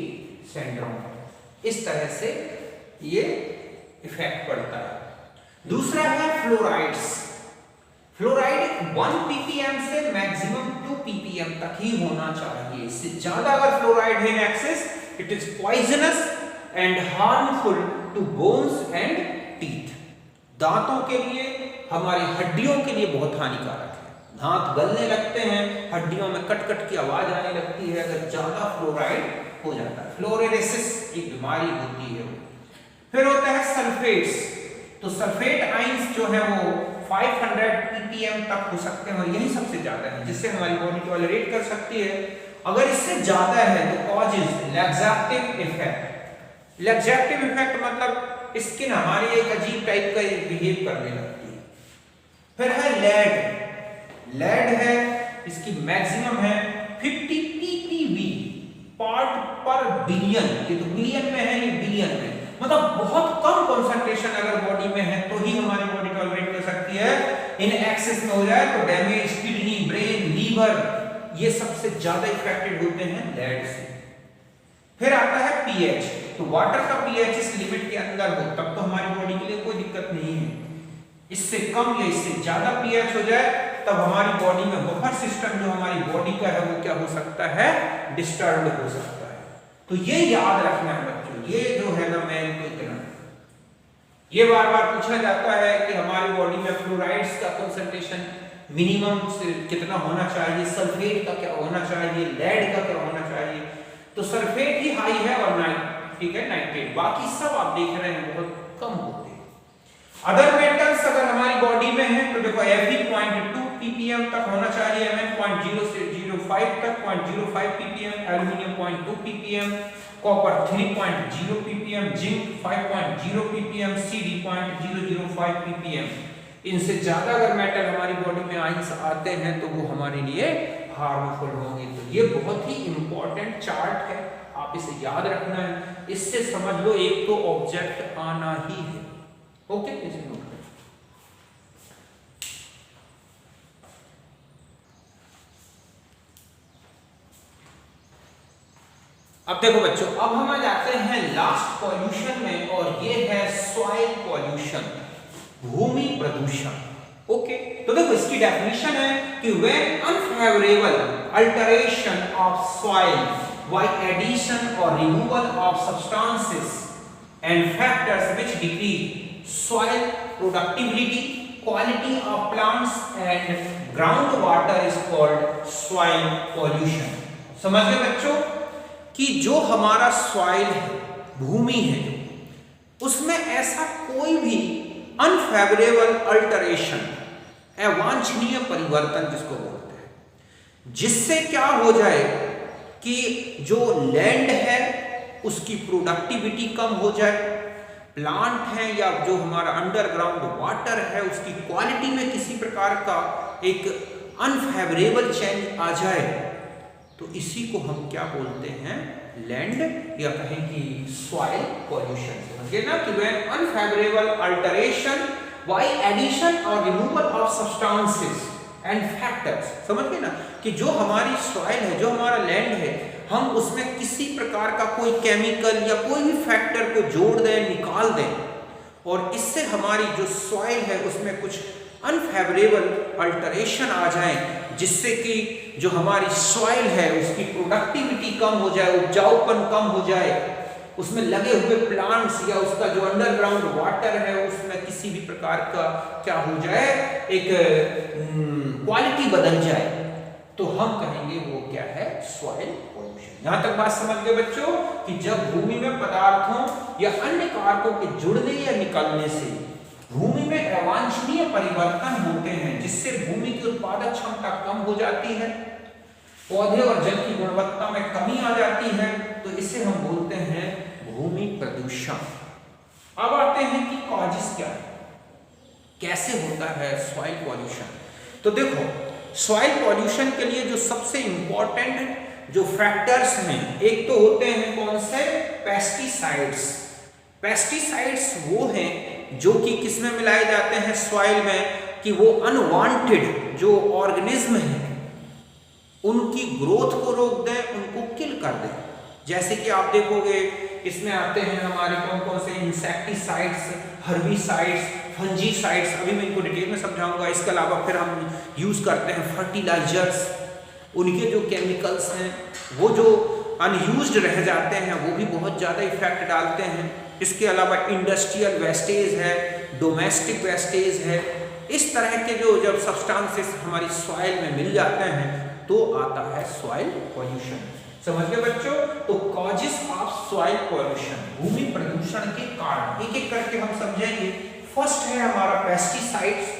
सिंड्रोम। इस तरह से ये इफेक्ट पड़ता है। दूसरा है फ्लोराइड्स। फ्लोराइड 1 ppm से मैक्सिमम 2 ppm तक ही होना चाहिए। इससे ज्यादा अगर फ्लोराइड है in excess, it is poisonous and harmful to bones and teeth. दांतों के लिए, हमारी हड्डियों के लिए बहुत हानिकारक है। दांत गलने लगते हैं, हड्डियों में कट कट की आवाज आने लगती है अगर ज्यादा फ्लोराइड हो जाता है। फ्लोरेसिस एक बीमारी होती है। फिर होता है सल्फेट्स। तो सल्फेट आयंस जो है वो 500 ppm तक हो सकते हैं और यही सबसे ज्यादा है जिससे हमारी बॉडी टॉलरेट कर सकती है। अगर इससे ज्यादा है तो causes laxative effect. Laxative effect मतलब स्किन हमारी एक अजीब टाइप का बिहेव करने लगती है। फिर है लेड। लेड है, इसकी मैक्सिमम है 50 ppb पार्ट पर बिलियन। ये तो बिलियन में है, ये बिलियन में, मतलब बहुत कम कंसंट्रेशन अगर बॉडी में है तो ही हमारी बॉडी टॉलरेट कर सकती है। इन एक्सेस में हो जाए तो डैमेज किडनी, ब्रेन, लीवर, ये सबसे ज्यादा इफेक्टेड होते हैं लेड से। फिर आता है पीएच। तो वाटर का पीएच इस लिमिट के अंदर हो तब तो हमारी बॉडी के लिए कोई दिक्कत नहीं है। इससे कम या इससे ज्यादा पीएच हो जाए तब हमारी बॉडी में बफर सिस्टम जो हमारी बॉडी का है वो क्या हो सकता है? डिस्टर्ब हो सकता है। तो ये याद रखना है बच्चों। ये जो है ना मेन तो इतना, ये बार बार पूछा जाता है कि हमारी बॉडी में फ्लोराइड्स का कंसंट्रेशन मिनिमम से कितना होना चाहिए, सल्फेट का क्या होना चाहिए, लेड का क्या होना चाहिए। तो सल्फेट ही हाई है और ठीक है नाइट्रेट, बाकी सब आप देख रहे हैं बहुत कम होते हैं। अदर मेटल्स अगर हमारी बॉडी में है तो देखो Fe 0.2 ppm तक होना चाहिए, Mn 0.0 से 0.5 तक 0.05 ppm, aluminium 0.2 ppm, copper 3.0 ppm, zinc 5.0 ppm, Cd 0.005 ppm। इनसे ज्यादा अगर मेटल हमारी बॉडी में आयंस आते हैं तो वो हमारे लिए हार्मफुल होंगे। तो ये बहुत ही इंपॉर्टेंट चार्ट है, आप इसे याद रखना है। इससे समझ लो एक तो ऑब्जेक्ट आना ही है। ओके, इसे नोट करें। अब देखो बच्चों, अब हम आ जाते हैं लास्ट पॉल्यूशन में और ये है सॉइल पॉल्यूशन, भूमि प्रदूषण। ओके, तो देखो इसकी डेफिनेशन है कि when unfavourable alteration of soil by addition और removal of substances and factors which decrease soil productivity, quality of plants and groundwater is called soil pollution। समझ गए बच्चों कि जो हमारा सॉइल है, भूमि है, उसमें ऐसा कोई भी अनफेवरेबल अल्टरेशन, अवांछनीय परिवर्तन जिसको बोलते हैं, जिससे क्या हो जाए कि जो लैंड है उसकी प्रोडक्टिविटी कम हो जाए, प्लांट है या जो हमारा अंडरग्राउंड वाटर है उसकी क्वालिटी में किसी प्रकार का एक अनफेवरेबल चेंज आ जाए, तो इसी को हम क्या बोलते हैं, लैंड या कहें कि सॉइल पॉल्यूशन। समझिए ना कि when unfavourable alteration by addition और removal of substances and factors. समझ गए ना कि जो हमारी सॉइल है, जो हमारा लैंड है, हम उसमें किसी प्रकार का कोई केमिकल या कोई भी फैक्टर को जोड़ दें, निकाल दें, और इससे हमारी जो सॉइल है उसमें कुछ अनफेवरेबल अल्टरेशन आ जाए, जिससे कि जो हमारी सॉइल है उसकी प्रोडक्टिविटी कम हो जाए, उपजाऊपन कम हो जाए, उसमें लगे हुए प्लांट्स या उसका जो अंडरग्राउंड वाटर है उसमें किसी भी प्रकार का क्या हो जाए, एक क्वालिटी बदल जाए, तो हम कहेंगे वो क्या है, सॉइल पॉल्यूशन। यहां तक बात समझ गए बच्चों कि जब भूमि में पदार्थों या अन्य कारकों के जुड़ने या निकलने से भूमि में अवांछनीय परिवर्तन होते हैं, जिससे भूमि की उत्पादक क्षमता कम हो जाती है, पौधे और जल की गुणवत्ता में कमी आ जाती है, तो इसे हम बोलते हैं भूमि प्रदूषण। अब आते हैं कि कॉजेस क्या है, कैसे होता है सॉइल पॉल्यूशन। तो देखो, सॉइल पॉल्यूशन के लिए जो सबसे इंपॉर्टेंट जो फैक्टर्स हैं, एक तो होते हैं कौन से, पेस्टिसाइड्स। पेस्टिसाइड्स वो हैं जो कि किसमें मिलाए जाते हैं, सॉइल में, कि वो अनवांटेड जो ऑर्गेनिज्म है उनकी ग्रोथ को रोक दें, उनको किल कर दें। जैसे कि आप देखोगे इसमें आते हैं हमारे कौन कौन से इंसेक्टिसाइड्स, हर्बिसाइड्स, फंजीसाइड्स, अभी मैं इनको डिटेल में समझाऊंगा। इसके अलावा फिर हम यूज करते हैं फर्टिलाइजर्स, उनके जो केमिकल्स हैं वो जो अनयूज्ड रह जाते हैं वो भी बहुत ज़्यादा इफेक्ट डालते हैं। इसके अलावा इंडस्ट्रियल वेस्टेज है, डोमेस्टिक वेस्टेज है, इस तरह के जो जब सब्सटेंसेस हमारी सॉइल में मिल जाते हैं तो आता है सॉइल पॉल्यूशन। समझ गए बच्चों। तो कॉजेस ऑफ सॉइल पॉल्यूशन, भूमि प्रदूषण के कारण, एक एक करके हम समझेंगे। फर्स्ट है हमारा पेस्टिसाइड्स।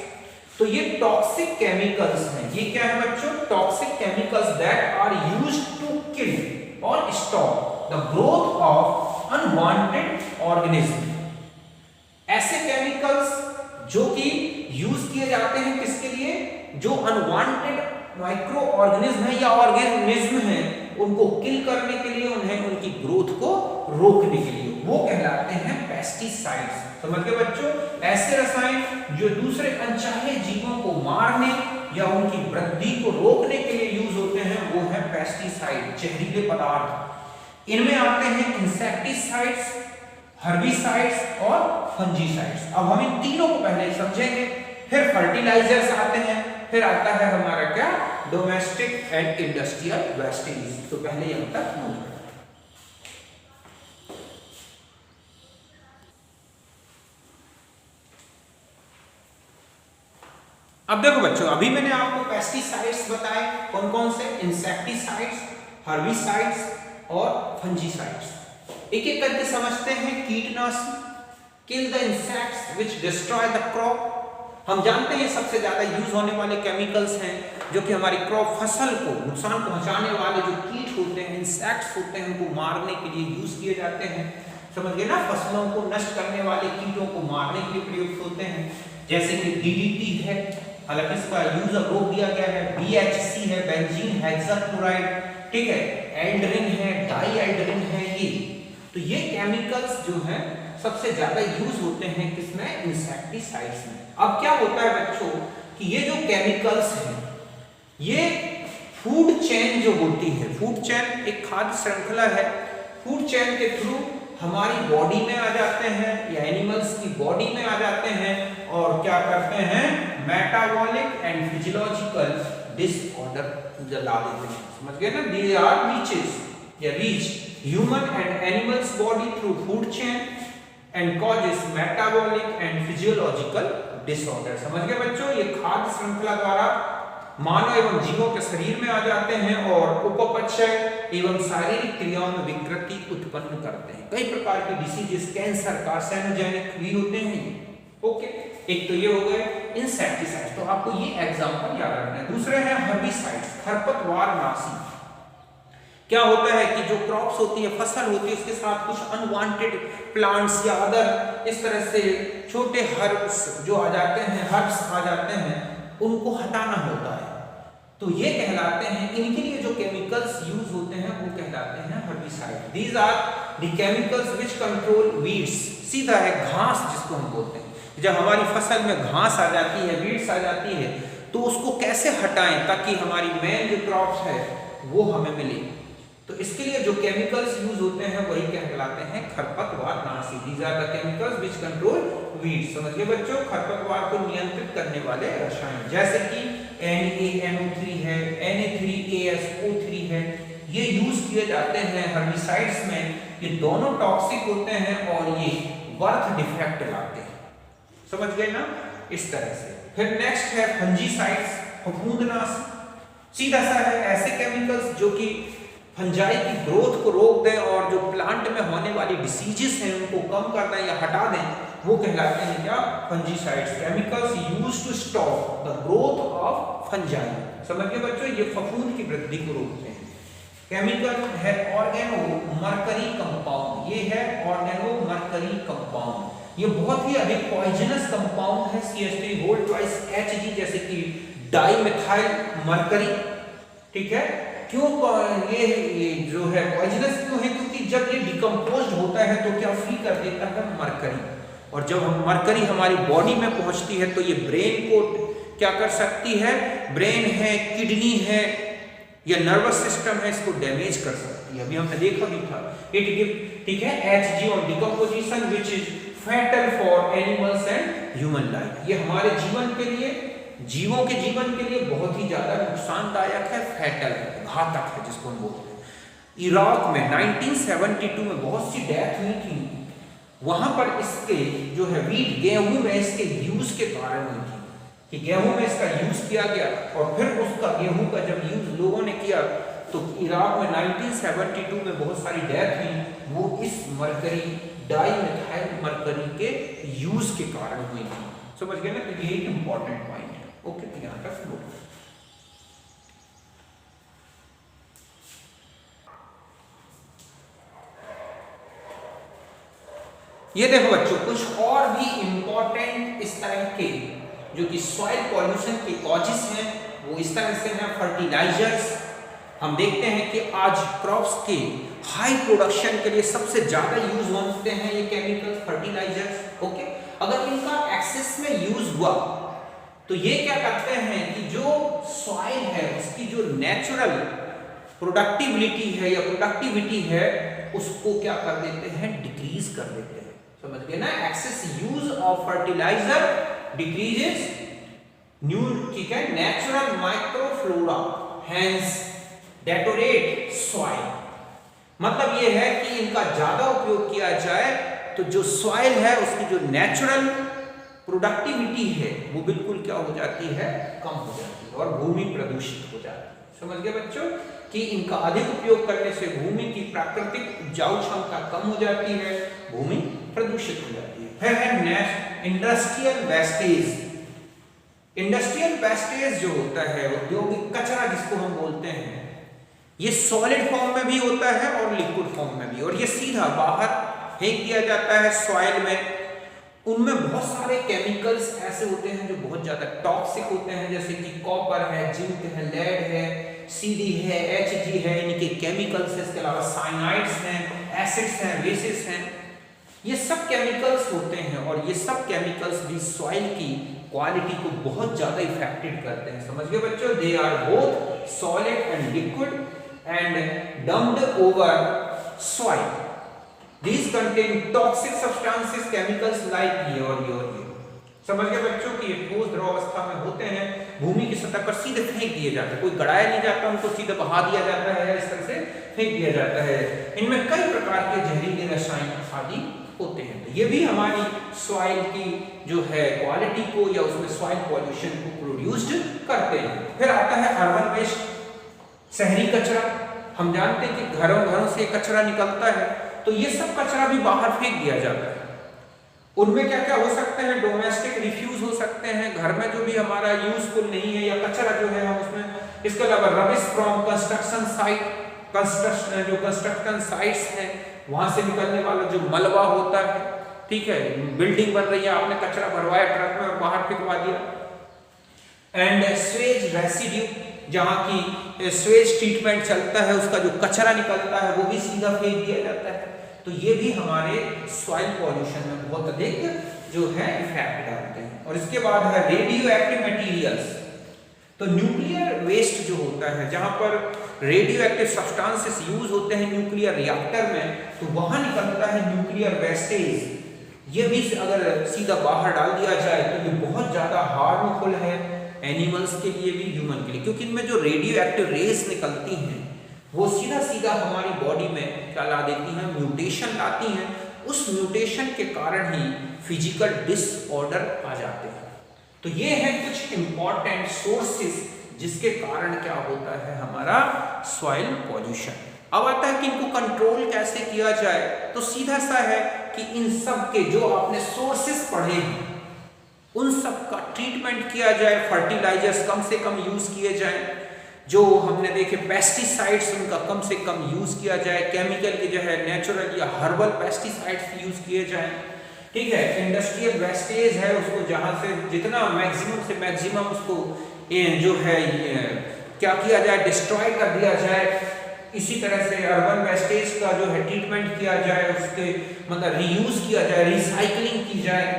तो ये टॉक्सिक केमिकल्स हैं। ये क्या है बच्चों, toxic chemicals that are used to kill और stop the growth of unwanted organism. ऐसे केमिकल्स जो कि यूज किए जाते हैं किसके लिए, जो अनवांटेड माइक्रो ऑर्गेनिज्म है या ऑर्गेनिज्म है उनको किल करने के लिए, उन्हें उनकी ग्रोथ को रोकने के लिए, वो कहलाते हैं पेस्टिसाइड्स। समझ गए बच्चों। ऐसे रसायन जो दूसरे अनचाहे जीवों को मारने या उनकी वृद्धि को रोकने के लिए यूज होते हैं वो है पेस्टिसाइड, जहरीले पदार्थ। इनमें आते हैं इंसेक्टिसाइड्स, हर्बिसाइड्स और फंजीसाइड्स। अब हम इन तीनों को पहले समझेंगे, फिर फर्टिलाइजर्स आते हैं, फिर आता है हमारा क्या, डोमेस्टिक एंड इंडस्ट्रियल वेस्टेज। तो पहले यहां तक नोट करें। अब देखो बच्चों, अभी मैंने आपको पेस्टिसाइड्स बताए, कौन कौन से, इंसेक्टिसाइड्स, हर्बिसाइड्स और फंजीसाइड्स। एक एक करके समझते हैं। कीटनाशक, kill the insects which destroy the crop. हम जानते हैं सबसे ज्यादा यूज होने वाले केमिकल्स हैं जो कि हमारी क्रॉप, फसल को नुकसान पहुंचाने वाले जो कीट होते हैं, इंसेक्ट्स होते हैं, उनको मारने के लिए यूज किए जाते हैं। समझ गए ना, फसलों को नष्ट करने वाले कीटों को मारने के लिए प्रयुक्त होते हैं। जैसे कि डीडीटी है, हालांकि इसका यूज अब रोक दिया गया है। BHC है, बेंजीन हेक्साक्लोराइड, ठीक है, एल्ड्रिन है, डाई एल्ड्रिन है। तो ये केमिकल्स जो हैं सबसे ज्यादा यूज होते हैं किसमें, इंसेक्टिसाइड्स में। अब क्या होता है बच्चों कि ये जो केमिकल्स हैं ये फूड चेन जो होती है, फूड चेन एक खाद्य श्रृंखला है, फूड चेन के थ्रू हमारी बॉडी में आ जाते हैं या एनिमल्स की बॉडी में आ जाते हैं और क्या करते हैं, मेटाबॉलिक एंड फिजियोलॉजिकल डिसऑर्डर ला देते हैं। समझ गए ना, दे आर रीचेस या reach human and animals body through food chain and causes metabolic and physiological disorder। समझ गए बच्चों। ये खाद्य श्रृंखला द्वारा मानव एवं जीवों के शरीर में आ जाते हैं और उपपचय एवं शारीरिक क्रियाओं में विकृति उत्पन्न करते हैं। कई प्रकार की डिसीजेस, कैंसर, कार्सिनोजेनिक भी होते हैं। ओके, एक तो ये हो गए इंसेक्टिसाइड्स, तो आपको ये एग्जांपल याद रखना है। दूसरे हैं हर्बिसाइड्स, खरपतवार नाशी। क्या होता है कि जो क्रॉप्स होती है, फसल होती है, उसके साथ कुछ अनवांटेड प्लांट्स या अदर इस तरह से छोटे हर्ब्स जो आ जाते हैं, हर्ब्स आ जाते हैं, उनको हटाना होता है। तो ये कहलाते हैं, इनके लिए जो केमिकल्स यूज होते हैं वो कहलाते हैं herbicide. These are the chemicals which control weeds. सीधा है घास जिसको हम बोलते हैं। जब हमारी फसल में घास आ जाती है, वीड्स आ जाती है, तो उसको कैसे हटाएं ताकि हमारी मेन जो क्रॉप्स है वो हमें मिले। तो इसके लिए जो केमिकल्स यूज होते हैं वही कहलाते हैं खरपतवार नाशी। These are the chemicals which control weeds. समझिए बच्चों, खरपतवार को नियंत्रित करने वाले रसायन जैसे कि NaNO3 है, Na3ASO3 है, ये यूज किए जाते हैं हर्बिसाइड्स में। ये दोनों टॉक्सिक होते हैं और ये बर्थ डिफेक्ट लाते हैं। समझ गए ना, इस तरह से। फिर नेक्स्ट है फंजीसाइड्स, फफूंदनाशी। सीधा सा है ऐसे केमिकल्स जो कि फंजाई की ग्रोथ को रोक दें और जो प्लांट में होने वाली डिसीजेस हैं उनको कम कर दें या हटा दें, वो कहलाते हैं क्या, fungicides. Chemicals used to stop the growth of fungi. समझिए बच्चों, ये फफूंद की वृद्धि को रोकते हैं। केमिकल है ऑर्गेनो मरकरी कंपाउंड। ये है ऑर्गेनो मरकरी कंपाउंड। ये बहुत ही अधिक पॉइजनस कंपाउंड है, CH3 होल्ड ट्वाइस Hg, जैसे कि डाइमेथाइल मरकरी। ठीक है, क्यों ये जो है पॉइजनस क्यों है, क्योंकि जब ये डिकम्पोज्ड होता है तो क्या फ्री कर देता है मरकरी, और जब हम मरकरी हमारी बॉडी में पहुंचती है तो ये ब्रेन को क्या कर सकती है, ब्रेन है, किडनी है या नर्वस सिस्टम है, इसको डैमेज कर सकती है। अभी हमने देखा भी था। इट गिव, ठीक है, Hg on decomposition which is fatal for animals and human life. ये हमारे जीवन के लिए, जीवों के जीवन के लिए बहुत ही ज्यादा नुकसानदायक है, फैटल है, घातक है जिसको हम बोलते हैं। इराक में 1972 में बहुत सी डेथ हुई थी, वहां पर इसके जो है वीट, गेहूं में इसके यूज के कारण हुई थी कि गेहूं में इसका यूज किया गया और फिर उसका गेहूं का जब यूज लोगों ने किया तो इराक में 1972 में बहुत सारी डेथ हुई, वो इस मरकरी, डाइमेथाइल मरकरी के यूज के कारण हुई थी। समझ गए ना, तो ये एक इंपॉर्टेंट पॉइंट है। ओके, तो यहां तक नोट। ये देखो बच्चों, कुछ और भी इंपॉर्टेंट इस तरह के जो कि सॉइल पॉल्यूशन के कॉजेस हैं वो इस तरह से हैं। फर्टिलाइजर्स, हम देखते हैं कि आज क्रॉप्स के हाई प्रोडक्शन के लिए सबसे ज्यादा यूज होते हैं ये केमिकल फर्टिलाइजर्स। ओके, अगर इनका एक्सेस में यूज हुआ तो ये क्या करते हैं कि जो सॉइल है उसकी जो नेचुरल प्रोडक्टिविटी है या प्रोडक्टिविटी है उसको क्या कर देते हैं, डिक्रीज कर देते हैं। समझ गए ना, excess use of fertiliser decreases new, ठीक है, natural microflora, hence deteriorate soil. मतलब ये है कि इनका ज्यादा उपयोग किया जाए तो जो सॉइल है उसकी जो नेचुरल प्रोडक्टिविटी है वो बिल्कुल क्या हो जाती है, कम हो जाती है और भूमि प्रदूषित हो जाती है। समझ गए बच्चों कि इनका अधिक उपयोग करने से भूमि की प्राकृतिक उपजाऊ क्षमता कम हो जाती है, भूमि प्रदूषित हो जाती है। फिर है next industrial wastage. Industrial wastage जो होता है, औद्योगिक कचरा जिसको हम बोलते हैं, ये सॉलिड फॉर्म में भी होता है और लिक्विड फॉर्म में भी, और ये सीधा बाहर फेंक दिया जाता है सॉइल में। उनमें बहुत सारे केमिकल्स ऐसे होते हैं जो बहुत ज्यादा टॉक्सिक होते हैं, जैसे कि कॉपर है, जिंक है, लेड है, CD है, Hg है, इनके केमिकल्स है। इसके अलावा साइनाइड्स हैं, एसिड्स हैं, बेसिस हैं, ये सब केमिकल्स होते हैं और ये सब केमिकल्स भी सॉइल की क्वालिटी को बहुत ज्यादा इफेक्टेड करते हैं। समझ गए बच्चों, they are both solid and liquid and dumped over soil. These contain toxic substances, chemicals like ये और ये। समझ गए बच्चों कि ये ठोस द्रव अवस्था में होते हैं, भूमि की सतह पर सीधे फेंक दिए जाते हैं, कोई गड़ाया नहीं जाता, उनको सीधे बहा दिया जाता है, इस तरह से फेंक दिया जाता है। इनमें कई प्रकार के जहरीले रसायन आदि होते हैं। तो ये भी हमारी सॉइल की जो है क्वालिटी को या उसमें सॉइल पॉल्यूशन को प्रोड्यूस्ड करते हैं। फिर आता है अर्बन वेस्ट, शहरी कचरा। हम जानते हैं कि घरों से कचरा निकलता है, तो ये सब कचरा भी बाहर फेंक दिया जाता है। उनमें क्या क्या हो सकते हैं, डोमेस्टिक रिफ्यूज हो सकते हैं, घर में जो भी हमारा यूजफुल नहीं है या कचरा जो है हम उसमें। इसके अलावा rubbish from construction site, construction sites हैं वहां से निकलने वाला जो मलबा होता है, ठीक है, बिल्डिंग बन रही है, आपने कचरा भरवाया ट्रक में और बाहर फेंकवा दिया। एंड स्वेज रेसिड्यू, जहाँ की स्वेज ट्रीटमेंट चलता है उसका जो कचरा निकलता है वो भी सीधा फेंक दिया जाता है। तो ये भी हमारे सॉइल पॉल्यूशन में बहुत अधिक जो है इफेक्ट डालते हैं। और इसके बाद है रेडियो एक्टिव मटीरियल्स। तो न्यूक्लियर वेस्ट जो होता है, जहाँ पर रेडियो एक्टिव सब्सटेंसेस यूज होते हैं न्यूक्लियर रिएक्टर में, तो वहाँ निकलता है न्यूक्लियर वेस्टेज। ये भी अगर सीधा बाहर डाल दिया जाए तो ये बहुत ज़्यादा हार्मफुल है एनिमल्स के लिए भी, ह्यूमन के लिए, क्योंकि इनमें जो रेडियो एक्टिव रेस निकलती हैं वो सीधा सीधा हमारी बॉडी में क्या ला देती हैं, म्यूटेशन लाती हैं। उस म्यूटेशन के कारण ही फिजिकल डिसऑर्डर आ जाते हैं। तो ये है कुछ इंपॉर्टेंट सोर्सेस जिसके कारण क्या होता है हमारा सॉइल पॉल्यूशन। अब आता है कि इनको कंट्रोल कैसे किया जाए। तो सीधा सा है कि इन सब के जो आपने सोर्सेस पढ़े हैं उन सब का ट्रीटमेंट किया जाए, फर्टिलाइजर्स कम से कम यूज किए जाएं, जो हमने देखे पेस्टिसाइड्स उनका कम से कम यूज किया जाए, केमिकल के जो है नेचुरल या हर्बल पेस्टिसाइड्स यूज किए जाएं, ठीक है। इंडस्ट्रियल वेस्टेज है उसको जहां से जितना मैक्सिमम से मैक्सिमम उसको जो है क्या किया जाए, डिस्ट्रॉय कर दिया जाए। इसी तरह से अर्बन वेस्टेज का जो है ट्रीटमेंट किया जाए, उसके मतलब रीयूज किया जाए, रिसाइकलिंग की जाए,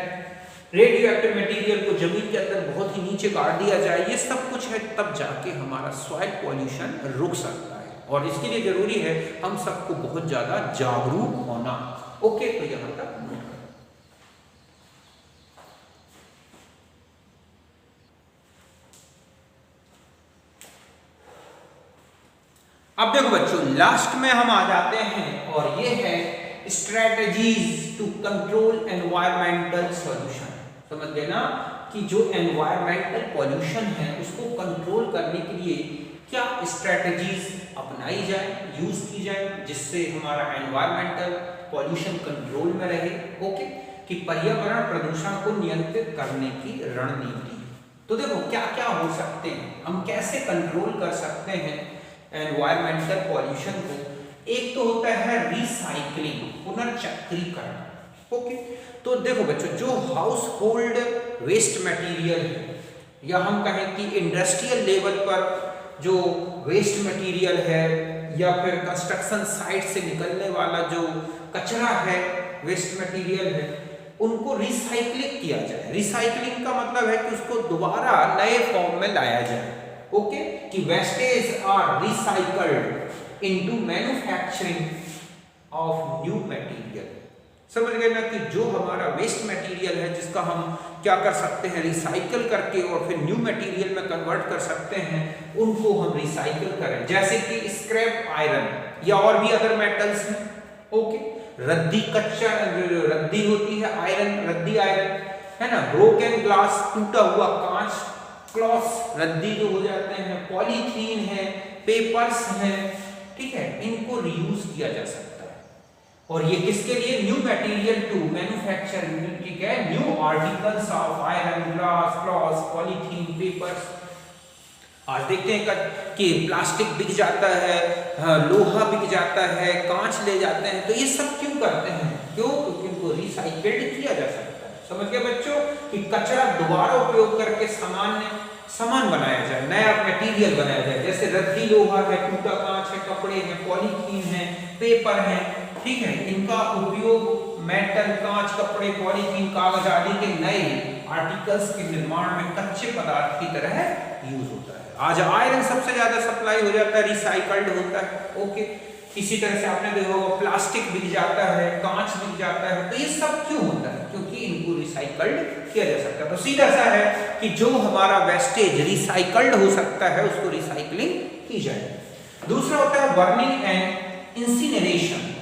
रेडियो एक्टिव मटेरियल को जमीन के अंदर बहुत ही नीचे गाड़ दिया जाए। ये सब कुछ है, तब जाके हमारा सॉइल पॉल्यूशन रुक सकता है। और इसके लिए जरूरी है हम सबको बहुत ज्यादा जागरूक होना। ओके, तो यहाँ तक नोट करें। अब देखो बच्चों, लास्ट में हम आ जाते हैं और ये है strategies to control environmental solution. समझ लेना कि जो एनवायरमेंटल पॉल्यूशन है उसको कंट्रोल करने के लिए क्या स्ट्रेटजीज अपनाई जाए, यूज की जाए, जिससे हमारा एनवायरमेंटल पॉल्यूशन कंट्रोल में रहे। ओके, कि पर्यावरण प्रदूषण को नियंत्रित करने की रणनीति। तो देखो क्या क्या हो सकते हैं, हम कैसे कंट्रोल कर सकते हैं एनवायरमेंटल पॉल्यूशन को। एक तो होता है रिसाइकलिंग, पुनर्चक्रीकरण। ओके, तो देखो बच्चों, जो हाउस होल्ड वेस्ट मटेरियल है या हम कहें कि इंडस्ट्रियल लेवल पर जो वेस्ट मटेरियल है या फिर कंस्ट्रक्शन साइट से निकलने वाला जो कचरा है, वेस्ट मटेरियल है, उनको रिसाइकलिंग किया जाए। रिसाइकलिंग का मतलब है कि उसको दोबारा नए फॉर्म में लाया जाए। ओके, कि wastage are recycled into manufacturing of new material. समझ गए ना कि जो हमारा वेस्ट मटेरियल है जिसका हम क्या कर सकते हैं, रिसाइकल करके और फिर न्यू मटेरियल में कन्वर्ट कर सकते हैं, उनको हम रिसाइकल करें। जैसे कि स्क्रैप आयरन या और भी अदर मेटल्स हैं। ओके, रद्दी कच्चा जो रद्दी होती है आयरन, रद्दी आयरन है ना, ब्रोकन ग्लास, टूटा हुआ कांच, क्लॉथ रद्दी जो हो जाते हैं, पॉलीथीन है, पेपर्स हैं, ठीक है, इनको रीयूज किया जा सकता है। और ये किसके लिए, न्यू मटेरियल टू मैन्युफैक्चर, ठीक है, new articles of iron, glass, cloth, polythene, papers. आज देखते हैं कि प्लास्टिक बिक जाता है, लोहा बिक जाता है, कांच ले जाते हैं, तो ये सब क्यों करते हैं, क्यों, क्योंकि इनको रिसाइकल्ड किया जा सकता है। समझ गए बच्चों कि कचरा दोबारा उपयोग करके सामान बनाया जाए, नया मटेरियल बनाया जाए। जैसे रद्दी लोहा है, टूटा कांच है, कपड़े हैं, पॉलीथीन है, पेपर है, ठीक है, इनका उपयोग मेटल, कांच, कपड़े, पॉलीथीन, कागज आदि के नए आर्टिकल्स के निर्माण में कच्चे पदार्थ की तरह यूज होता है। आज आयरन सबसे ज्यादा सप्लाई हो जाता है, रिसाइकल्ड होता है। ओके, इसी तरह से आपने देखा होगा प्लास्टिक बिक जाता है, कांच बिक जाता है, तो ये सब क्यों होता है, क्योंकि इनको रिसाइकल्ड किया जा सकता है। तो सीधा सा है कि जो हमारा वेस्टेज रिसाइकल्ड हो सकता है उसको रिसाइकलिंग की जाए। दूसरा होता है बर्निंग एंड इंसिनरेशन,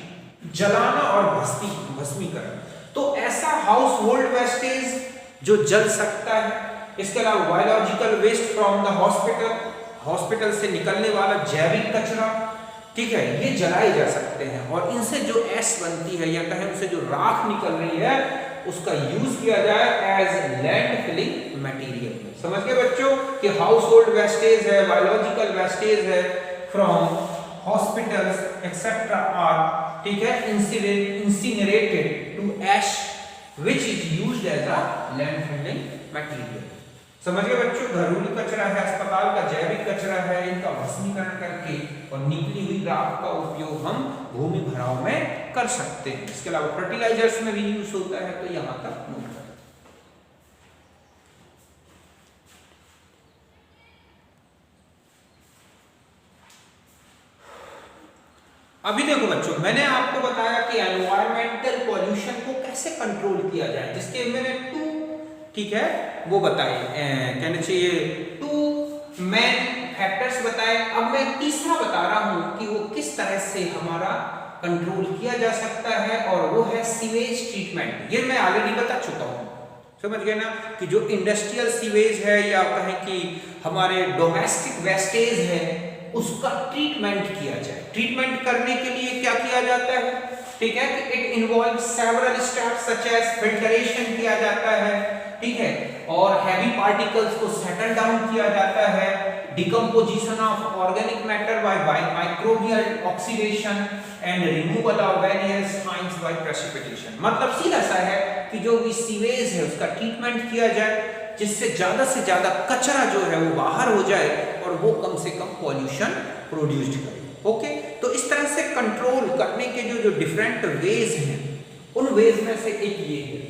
जलाना और भस्मीकरण। तो ऐसा हाउस होल्ड वेस्टेज जो जल सकता है। इसके अलावा biological waste from the hospital से निकलने वाला जैविक कचरा, ठीक है, ये जलाए जा सकते हैं और इनसे जो एश बनती है या कहें उनसे जो राख निकल रही है उसका यूज किया जाए एज लैंड फिलिंग मटीरियल। समझ गए बच्चों कि हाउस होल्ड वेस्टेज है, बायोलॉजिकल वेस्टेज है फ्रॉम हॉस्पिटल्स एक्सेट्रा आर, ठीक है, incinerated to ash which is used as a land filling material. समझ गए बच्चों, घरेलू कचरा है, अस्पताल का जैविक कचरा है, इनका भस्मीकरण करके और निकली हुई राख का उपयोग हम भूमि भराव में कर सकते हैं। इसके अलावा फर्टिलाइजर्स में भी यूज होता है, तो यहां तक नोट करें। अभी देखो बच्चों, मैंने आपको बताया कि एनवायरमेंटल पॉल्यूशन को कैसे कंट्रोल किया जाए, जिसके मैंने टू, ठीक है, वो बताए, कहना चाहिए टू मेन फैक्टर्स बताए। अब मैं तीसरा बता रहा हूं कि वो किस तरह से हमारा कंट्रोल किया जा सकता है, और वो है सीवेज ट्रीटमेंट। ये मैं ऑलरेडी बता चुका हूं, समझ गए ना, कि जो इंडस्ट्रियल सीवेज है या कहें कि हमारे डोमेस्टिक वेस्टेज है, उसका ट्रीटमेंट किया जाए। ट्रीटमेंट करने के लिए क्या किया जाता है, ठीक है, कि it involve several steps such as filtration किया जाता है, ठीक है, और हैवी पार्टिकल्स को सेटल डाउन किया जाता है, decomposition of organic matter by microbial oxidation and removal of various fines by precipitation. मतलब सीधा सा है कि जो भी सीवेज है उसका ट्रीटमेंट किया जाए, जिससे से ज्यादा कचरा जो है वो बाहर हो जाए और वो कम से कम पॉल्यूशन प्रोड्यूस्ड करे। ओके, तो इस तरह से कंट्रोल करने के जो डिफरेंट वेज हैं, उन वेज में से एक ये है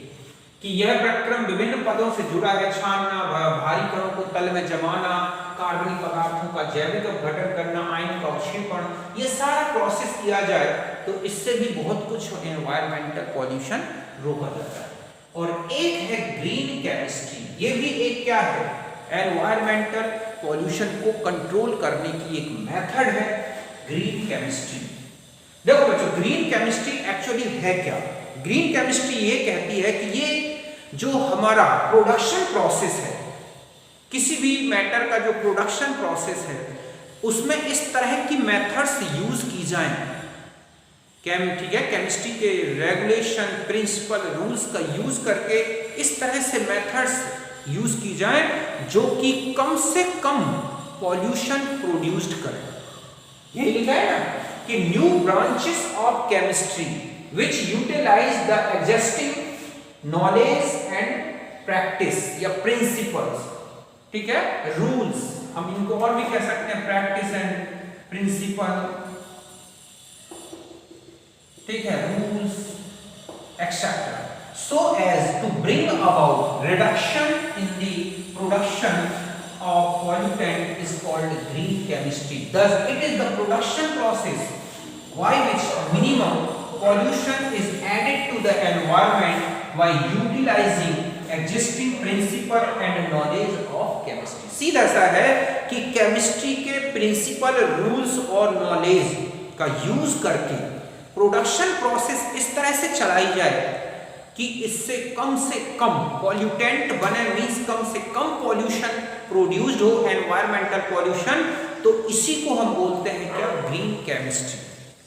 कि यह प्रक्रम विभिन्न पदों से जुड़ा है। छानना, भारी कणों को तल में जमाना, कार्बनिक पदार्थों का जैविक अपघटन करना, आयन का अवक्षेपण, ये सारा प्रोसेस किया जाए तो इससे भी बहुत कुछ एनवायरमेंटल पॉल्यूशन रोका जाता है। और एक है ग्रीन केमिस्ट्री, ये भी एक क्या है, एनवायरमेंटल पॉल्यूशन को कंट्रोल करने की एक मेथड है, ग्रीन केमिस्ट्री। देखो बच्चों, ग्रीन केमिस्ट्री एक्चुअली है क्या? ग्रीन केमिस्ट्री ये कहती है कि ये जो हमारा प्रोडक्शन प्रोसेस है, किसी भी मैटर का जो प्रोडक्शन प्रोसेस है, उसमें इस तरह की मेथड्स यूज की जाएं, ठीक है, केमिस्ट्री के रेगुलेशन, प्रिंसिपल, रूल्स का यूज करके इस तरह से मेथड्स यूज की जाए जो कि कम से कम पॉल्यूशन प्रोड्यूस्ड करें। यही लिखा है ना कि new branches of chemistry which utilise the existing knowledge and practice या प्रिंसिपल्स, ठीक है, रूल्स, हम इनको और भी कह सकते हैं प्रैक्टिस एंड प्रिंसिपल, ठीक है, rules etcetera, so as to bring about reduction in the production of pollutant is called green chemistry. Thus it is the production process by which minimum pollution is added to the environment by utilizing existing principle and knowledge of chemistry. सीधा सा है कि केमिस्ट्री के प्रिंसिपल, रूल्स और नॉलेज का यूज करके प्रोडक्शन प्रोसेस इस तरह से चलाई जाए कि इससे कम पॉल्यूटेंट बने, मींस कम से कम पॉल्यूशन प्रोड्यूस्ड हो, एनवायरमेंटल पॉल्यूशन। तो इसी को हम बोलते हैं क्या, ग्रीन केमिस्ट्री।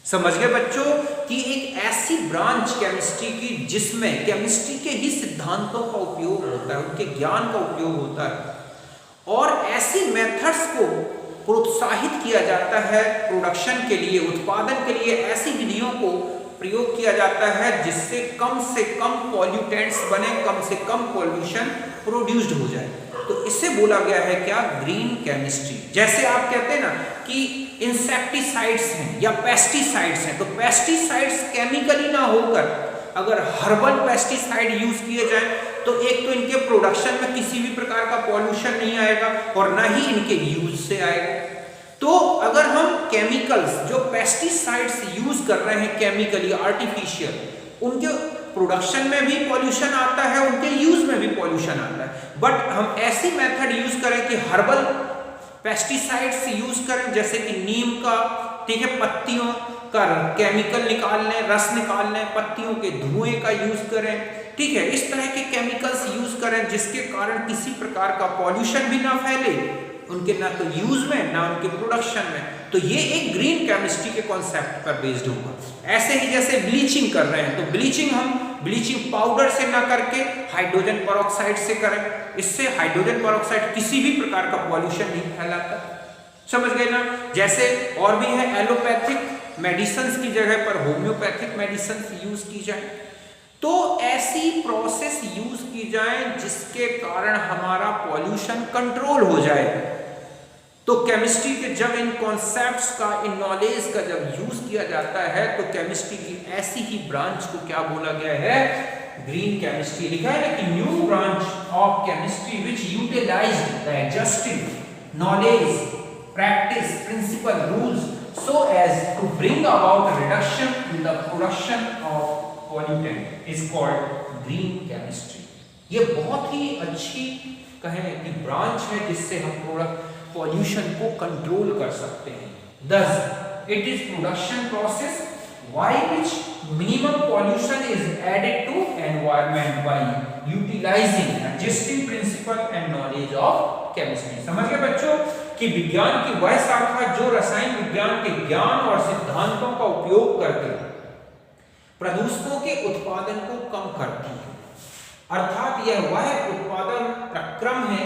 समझ गए बच्चों कि एक ऐसी ब्रांच केमिस्ट्री की जिसमें केमिस्ट्री के ही सिद्धांतों का उपयोग होता है, उनके ज्ञान का उपयोग होता है, और ऐसी मेथड्स को प्रोत्साहित किया जाता है प्रोडक्शन के लिए, उत्पादन के लिए ऐसी विधियों को प्रयोग किया जाता है जिससे कम से कम पॉल्यूटेंट्स बने, कम से कम पॉल्यूशन प्रोड्यूस्ड हो जाए। तो इसे बोला गया है क्या, ग्रीन केमिस्ट्री। जैसे आप कहते हैं ना कि इंसेक्टिसाइड्स हैं या पेस्टिसाइड्स हैं, तो पेस्टिसाइड्स केमिकली ना होकर अगर हर्बल पेस्टिसाइड यूज किए जाए तो एक तो इनके प्रोडक्शन में किसी भी प्रकार का पॉल्यूशन नहीं आएगा और ना ही इनके यूज से आएगा। तो अगर हम केमिकल्स जो पेस्टिसाइड्स यूज कर रहे हैं केमिकली, आर्टिफिशियल, उनके प्रोडक्शन में भी पॉल्यूशन आता है, उनके यूज में भी पॉल्यूशन आता है, बट हम ऐसी मेथड यूज करें कि हर्बल पेस्टिसाइड्स यूज करें, जैसे कि नीम का, ठीक है, पत्तियों का केमिकल निकाल लें, रस निकाल लें, पत्तियों के धुएं का यूज करें, ठीक है, इस तरह के केमिकल्स यूज करें जिसके कारण किसी प्रकार का पॉल्यूशन भी ना फैले, उनके ना तो यूज में ना उनके प्रोडक्शन में। तो ये एक ग्रीन केमिस्ट्री के कॉन्सेप्ट पर बेस्ड होगा। ऐसे ही जैसे ब्लीचिंग कर रहे हैं, तो ब्लीचिंग हम ब्लीचिंग पाउडर से ना करके हाइड्रोजन पेरोक्साइड से करें, इससे हाइड्रोजन पेरोक्साइड किसी भी प्रकार का पॉल्यूशन नहीं फैलाता। समझ गए ना। जैसे और भी है, एलोपैथिक मेडिसिन की जगह पर होम्योपैथिक मेडिसिन यूज की जाए, तो ऐसी प्रोसेस यूज की जाए जिसके कारण हमारा पॉल्यूशन कंट्रोल हो जाए। तो केमिस्ट्री के जब इन कॉन्सेप्ट्स का, इन नॉलेज का जब यूज किया जाता है तो केमिस्ट्री की ऐसी ही ब्रांच को क्या बोला गया है, ग्रीन केमिस्ट्री। लिखा है ना कि new branch of chemistry which utilized the existing knowledge, practice, principle, rules so as to bring about reduction in the production of pollutant is called green chemistry। ये बहुत ही अच्छी कहें कि ब्रांच है जिससे हम पॉल्यूशन को कंट्रोल कर सकते हैं। Thus it is production process by which minimum pollution is added to environment by utilizing existing principle and knowledge of chemistry। समझ गए बच्चों कि विज्ञान की वह शाखा जो रसायन विज्ञान के ज्ञान और सिद्धांतों का उपयोग करके प्रदूषकों के उत्पादन को कम करती है। अर्थात यह वह उत्पादन प्रक्रम है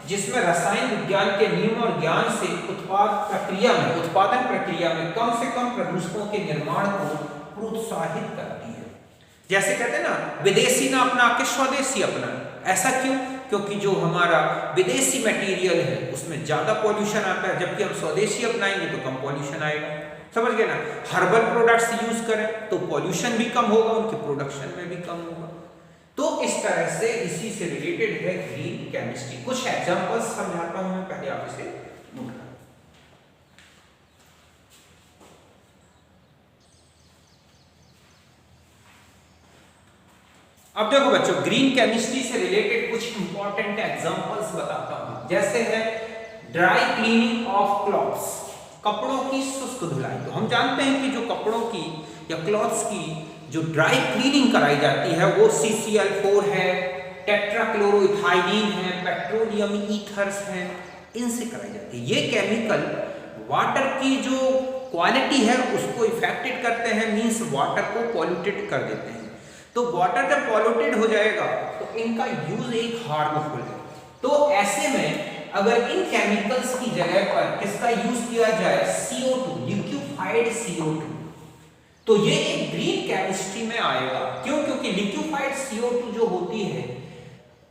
जिसमें रसायन विज्ञान के नियम और ज्ञान से उत्पादन प्रक्रिया में कम से कम प्रदूषकों के निर्माण को प्रोत्साहित करती है। जैसे कहते हैं ना, विदेशी ना अपना के स्वदेशी अपना। ऐसा क्यों? क्योंकि जो हमारा विदेशी मटेरियल है उसमें ज्यादा पॉल्यूशन आता है, जबकि हम स्वदेशी अपनाएंगे तो कम पॉल्यूशन आएगा। समझ गए ना? हर्बल प्रोडक्ट्स यूज करें तो पॉल्यूशन भी कम होगा, उनके प्रोडक्शन में भी कम होगा। तो इस तरह से इसी से रिलेटेड है ग्रीन केमिस्ट्री। कुछ एग्जांपल्स समझाता हूं मैं, पहले आप इसे नोट करें। अब देखो बच्चों, ग्रीन केमिस्ट्री से रिलेटेड कुछ इंपॉर्टेंट एग्जांपल्स बताता हूं। जैसे है ड्राई क्लीनिंग ऑफ क्लॉथ्स, कपड़ों की शुष्क धुलाई। तो हम जानते हैं कि जो कपड़ों की या क्लॉथ्स की जो ड्राई क्लीनिंग कराई जाती है वो CCl4 है, टेट्राक्लोरोइथाइलीन है, पेट्रोलियम ईथर्स हैं, इनसे कराई जाती है। ये केमिकल वाटर की जो क्वालिटी है उसको इफेक्टेड करते हैं, मींस वाटर को पॉल्यूटेड कर देते हैं। तो वाटर जब पॉल्यूटेड हो जाएगा तो इनका यूज एक हार्मफुल है। तो ऐसे में अगर इन केमिकल्स की जगह पर किसका यूज किया जाए, CO2, लिक्विफाइड CO2, तो ये एक ग्रीन केमिस्ट्री में आएगा। क्यों? क्योंकि लिक्विफाइड CO2 जो होती है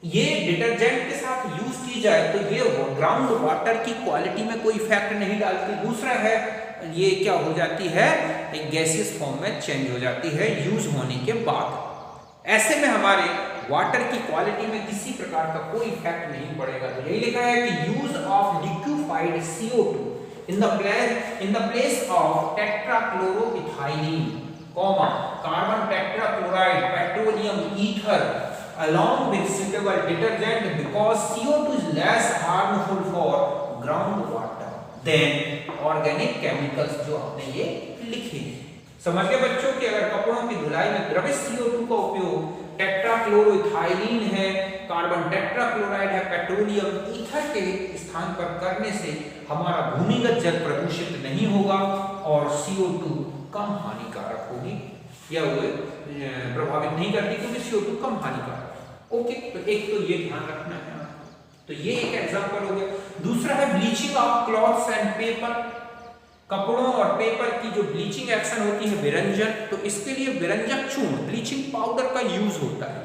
ये डिटर्जेंट के साथ यूज की जाए तो ये ग्राउंड वाटर की क्वालिटी में कोई इफेक्ट नहीं डालती। दूसरा है ये क्या हो जाती है, एक गैसियस फॉर्म में चेंज हो जाती है यूज होने के बाद। ऐसे में हमारे वाटर की क्वालिटी में किसी प्रकार का कोई इफेक्ट नहीं पड़ेगा। तो यही लिखा है कि use of liquefied CO2 in the place of tetrachloroethylene, carbon tetrachloride, petroleum ether along with suitable detergent, because CO2 is less harmful for groundwater than organic chemicals जो आपने ये लिखे। समझ गए बच्चों कि अगर कपड़ों की धुलाई में द्रवित CO2 का उपयोग टेट्राक्लोरोइथाइलीन है, कार्बन टेट्राक्लोराइड है, पेट्रोलियम ईथर के स्थान पर करने से हमारा भूमिगत जल प्रदूषित नहीं होगा और CO2 कम हानिकारक होगी या वो प्रभावित नहीं करती क्योंकि CO2 कम हानिकारक। ओके, तो एक तो ये ध्यान रखना है। तो ये एक एग्जांपल हो गया। दूसरा है bleaching of clothes and paper, कपड़ों और पेपर की जो ब्लीचिंग एक्शन होती है विरंजन, तो इसके लिए विरंजक चूर्ण, ब्लीचिंग पाउडर का यूज होता है।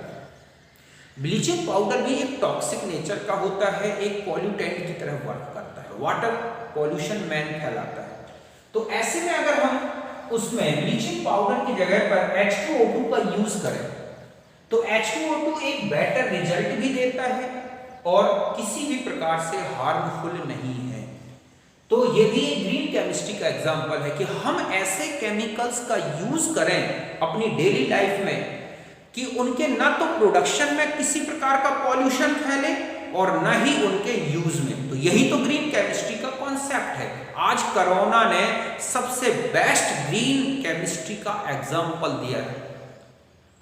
ब्लीचिंग पाउडर भी एक टॉक्सिक नेचर का होता है, एक पॉल्यूटेंट की तरह वर्क करता है, वाटर पॉल्यूशन मैन फैलाता है। तो ऐसे में अगर हम उसमें ब्लीचिंग पाउडर की जगह पर H2O2 का यूज करें तो H2O2 एक बेटर रिजल्ट भी देता है और किसी भी प्रकार से हार्मफुल नहीं है। तो ये भी एक ग्रीन केमिस्ट्री का एग्जांपल है कि हम ऐसे केमिकल्स का यूज करें अपनी डेली लाइफ में कि उनके न तो प्रोडक्शन में किसी प्रकार का पॉल्यूशन फैले और न ही उनके यूज में। तो यही तो ग्रीन केमिस्ट्री का कॉन्सेप्ट है। आज कोरोना ने सबसे बेस्ट ग्रीन केमिस्ट्री का एग्जांपल दिया है।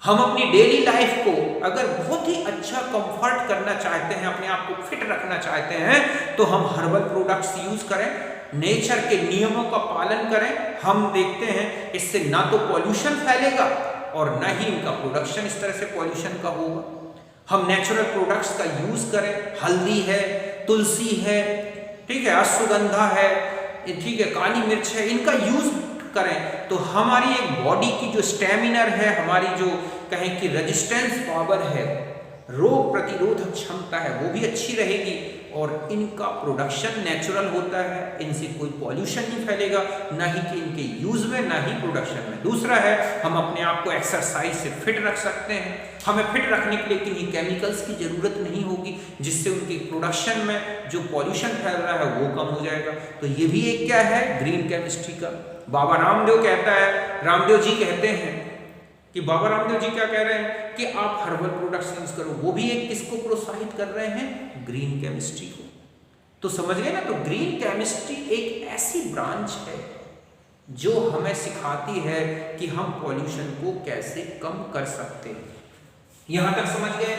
हम अपनी डेली लाइफ को अगर बहुत ही अच्छा कंफर्ट करना चाहते हैं, अपने आप को फिट रखना चाहते हैं, तो हम हर्बल प्रोडक्ट्स यूज करें, नेचर के नियमों का पालन करें। हम देखते हैं इससे ना तो पॉल्यूशन फैलेगा और ना ही इनका प्रोडक्शन इस तरह से पॉल्यूशन का होगा। हम नेचुरल प्रोडक्ट्स का यूज करें, हल्दी है, तुलसी है, ठीक है, अश्वगंधा है, ठीक है, काली मिर्च है, इनका यूज करें तो हमारी एक बॉडी की जो स्टेमिनर है, हमारी जो कहें कि रेजिस्टेंस पावर है, रोग प्रतिरोधक क्षमता है, वो भी अच्छी रहेगी और इनका प्रोडक्शन नेचुरल होता है, इनसे कोई पॉल्यूशन नहीं फैलेगा, ना ही कि इनके यूज में ना ही प्रोडक्शन में। दूसरा है हम अपने आप को एक्सरसाइज से फिट रख सकते हैं। हमें फिट रखने के लिए किन्हीं केमिकल्स की जरूरत नहीं होगी, जिससे उनके प्रोडक्शन में जो पॉल्यूशन फैल रहा है वो कम हो जाएगा। तो ये भी एक क्या है, ग्रीन केमिस्ट्री का। बाबा रामदेव कहता है, रामदेव जी कहते हैं कि बाबा रामदेव जी क्या कह रहे हैं कि आप हर्बल प्रोडक्ट्स यूज करो, वो भी एक किसको प्रोत्साहित कर रहे हैं, ग्रीन केमिस्ट्री को। तो समझ गए ना, तो ग्रीन केमिस्ट्री एक ऐसी ब्रांच है जो हमें सिखाती है कि हम पॉल्यूशन को कैसे कम कर सकते हैं। यहां तक समझ गए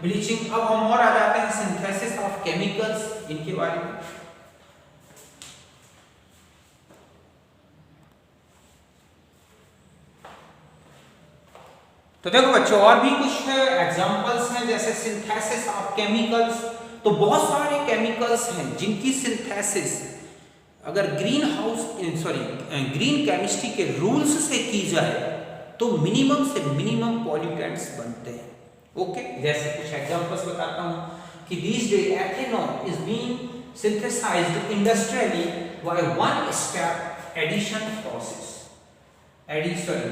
ब्लीचिंग। अब हम और आ जाते हैं सिंथेसिस ऑफ केमिकल्स, इनके बारे में। तो देखो बच्चों, और भी कुछ एग्जांपल्स हैं, जैसे सिंथेसिस ऑफ केमिकल्स। तो बहुत सारे केमिकल्स हैं जिनकी सिंथेसिस अगर ग्रीन केमिस्ट्री के रूल्स से की जाए तो मिनिमम से मिनिमम पॉल्यूटेंट्स बनते हैं। ओके, जैसे कुछ एग्जांपल्स बताता हूं कि these days ethanol is being synthesized industrially by one step addition process.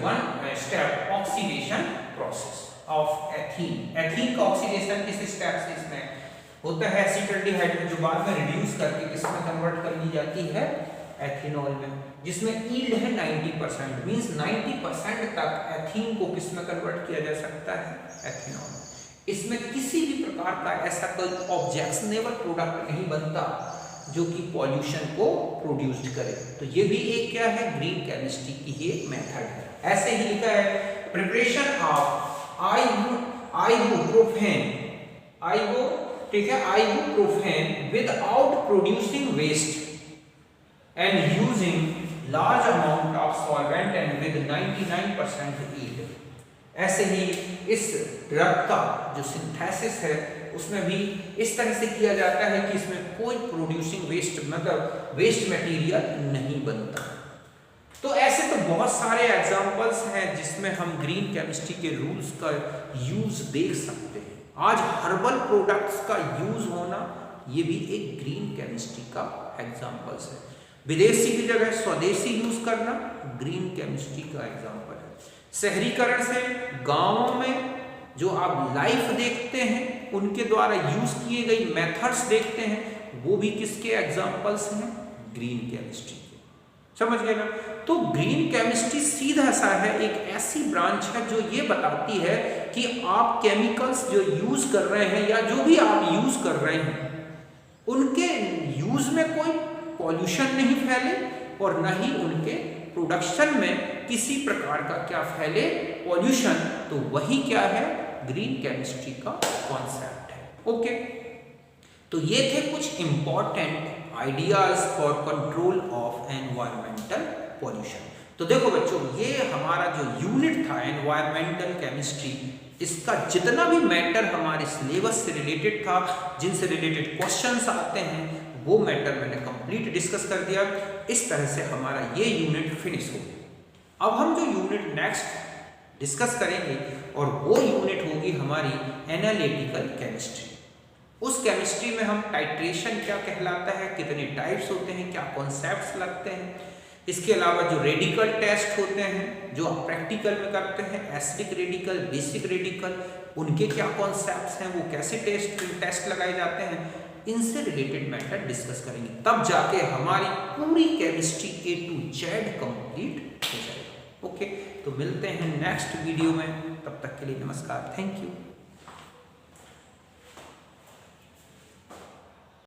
one step oxidation process of ethene. ethene का ऑक्सीडेशन किस स्टेप से इसमें होता है, एसिटाल्डिहाइड में, जो बाद में रिड्यूस करके किसमें कन्वर्ट कर ली जाती है, एथेनॉल में, जिसमें यील्ड है 90%। मींस 90% तक एथीन को किसमें कन्वर्ट किया जा सकता है, एथेनॉल। इसमें किसी भी प्रकार का ऐसा कोई ऑब्जेक्शनेबल प्रोडक्ट नहीं बनता जो कि पॉल्यूशन को प्रोड्यूस्ड करे। तो ये भी एक क्या है, ग्रीन केमिस्ट्री की ही एक मेथड है। ऐसे ही लिखा है प्रिपरेशन ऑफ आइबुप्रोफेन, ठीक है, ibuprofen without producing waste and using large amount of solvent and with 99% yield. ऐसे ही इस ड्रग का जो सिंथेसिस है उसमें भी इस तरह से किया जाता है कि इसमें कोई प्रोड्यूसिंग वेस्ट, मतलब वेस्ट मटेरियल नहीं बनता। तो ऐसे तो बहुत सारे एग्जांपल्स हैं जिसमें हम ग्रीन केमिस्ट्री के रूल्स का यूज देख सकते हैं। आज हर्बल प्रोडक्ट्स का यूज होना ये भी एक ग्रीन केमिस्ट्री का एग्जांपल्स है। विदेशी की जगह स्वदेशी यूज करना ग्रीन केमिस्ट्री का एग्जांपल है। शहरीकरण से गांवों में जो आप लाइफ देखते हैं उनके द्वारा यूज किए गई मेथड्स देखते हैं, वो भी किसके एग्जांपल्स हैं, ग्रीन केमिस्ट्री के। समझ गए ना। तो ग्रीन केमिस्ट्री सीधा सा है, एक ऐसी ब्रांच है जो ये बताती है कि आप केमिकल्स जो यूज कर रहे हैं या जो भी आप यूज कर रहे हैं उनके यूज में कोई पॉल्यूशन नहीं फैले और न ही उनके प्रोडक्शन में किसी प्रकार का क्या फैले, पॉल्यूशन। तो वही क्या है, ग्रीन केमिस्ट्री का कॉन्सेप्ट है। ओके, तो ये थे कुछ important ideas for control of environmental pollution. तो देखो बच्चों, ये हमारा जो यूनिट था एनवायरमेंटल केमिस्ट्री, इसका जितना भी मैटर हमारे सिलेबस से रिलेटेड था, जिनसे रिलेटेड क्वेश्चंस आते हैं, वो मैटर मैंने कंप्लीट डिस्कस कर दिया। इस तरह से हमारा ये यूनिट फिनिश हो गया। अब हम जो यूनिट नेक्स्ट डिस्कस करेंगे और वो यूनिट होगी हमारी एनालिटिकल केमिस्ट्री। उस केमिस्ट्री में हम टाइट्रेशन क्या कहलाता है, कितने टाइप्स होते हैं, क्या कॉन्सेप्ट्स लगते हैं, इसके अलावा जो रेडिकल टेस्ट होते हैं जो आप प्रैक्टिकल में करते हैं, एसिडिक रेडिकल, बेसिक रेडिकल, उनके क्या कॉन्सेप्ट्स हैं, वो कैसे टेस्ट लगाए जाते हैं, इनसे रिलेटेड मैटर डिस्कस करेंगे। तब जाके हमारी पूरी chemistry A to Z complete हो जाएगी। ओके, तो मिलते हैं नेक्स्ट वीडियो में, तब तक के लिए नमस्कार, थैंक यू।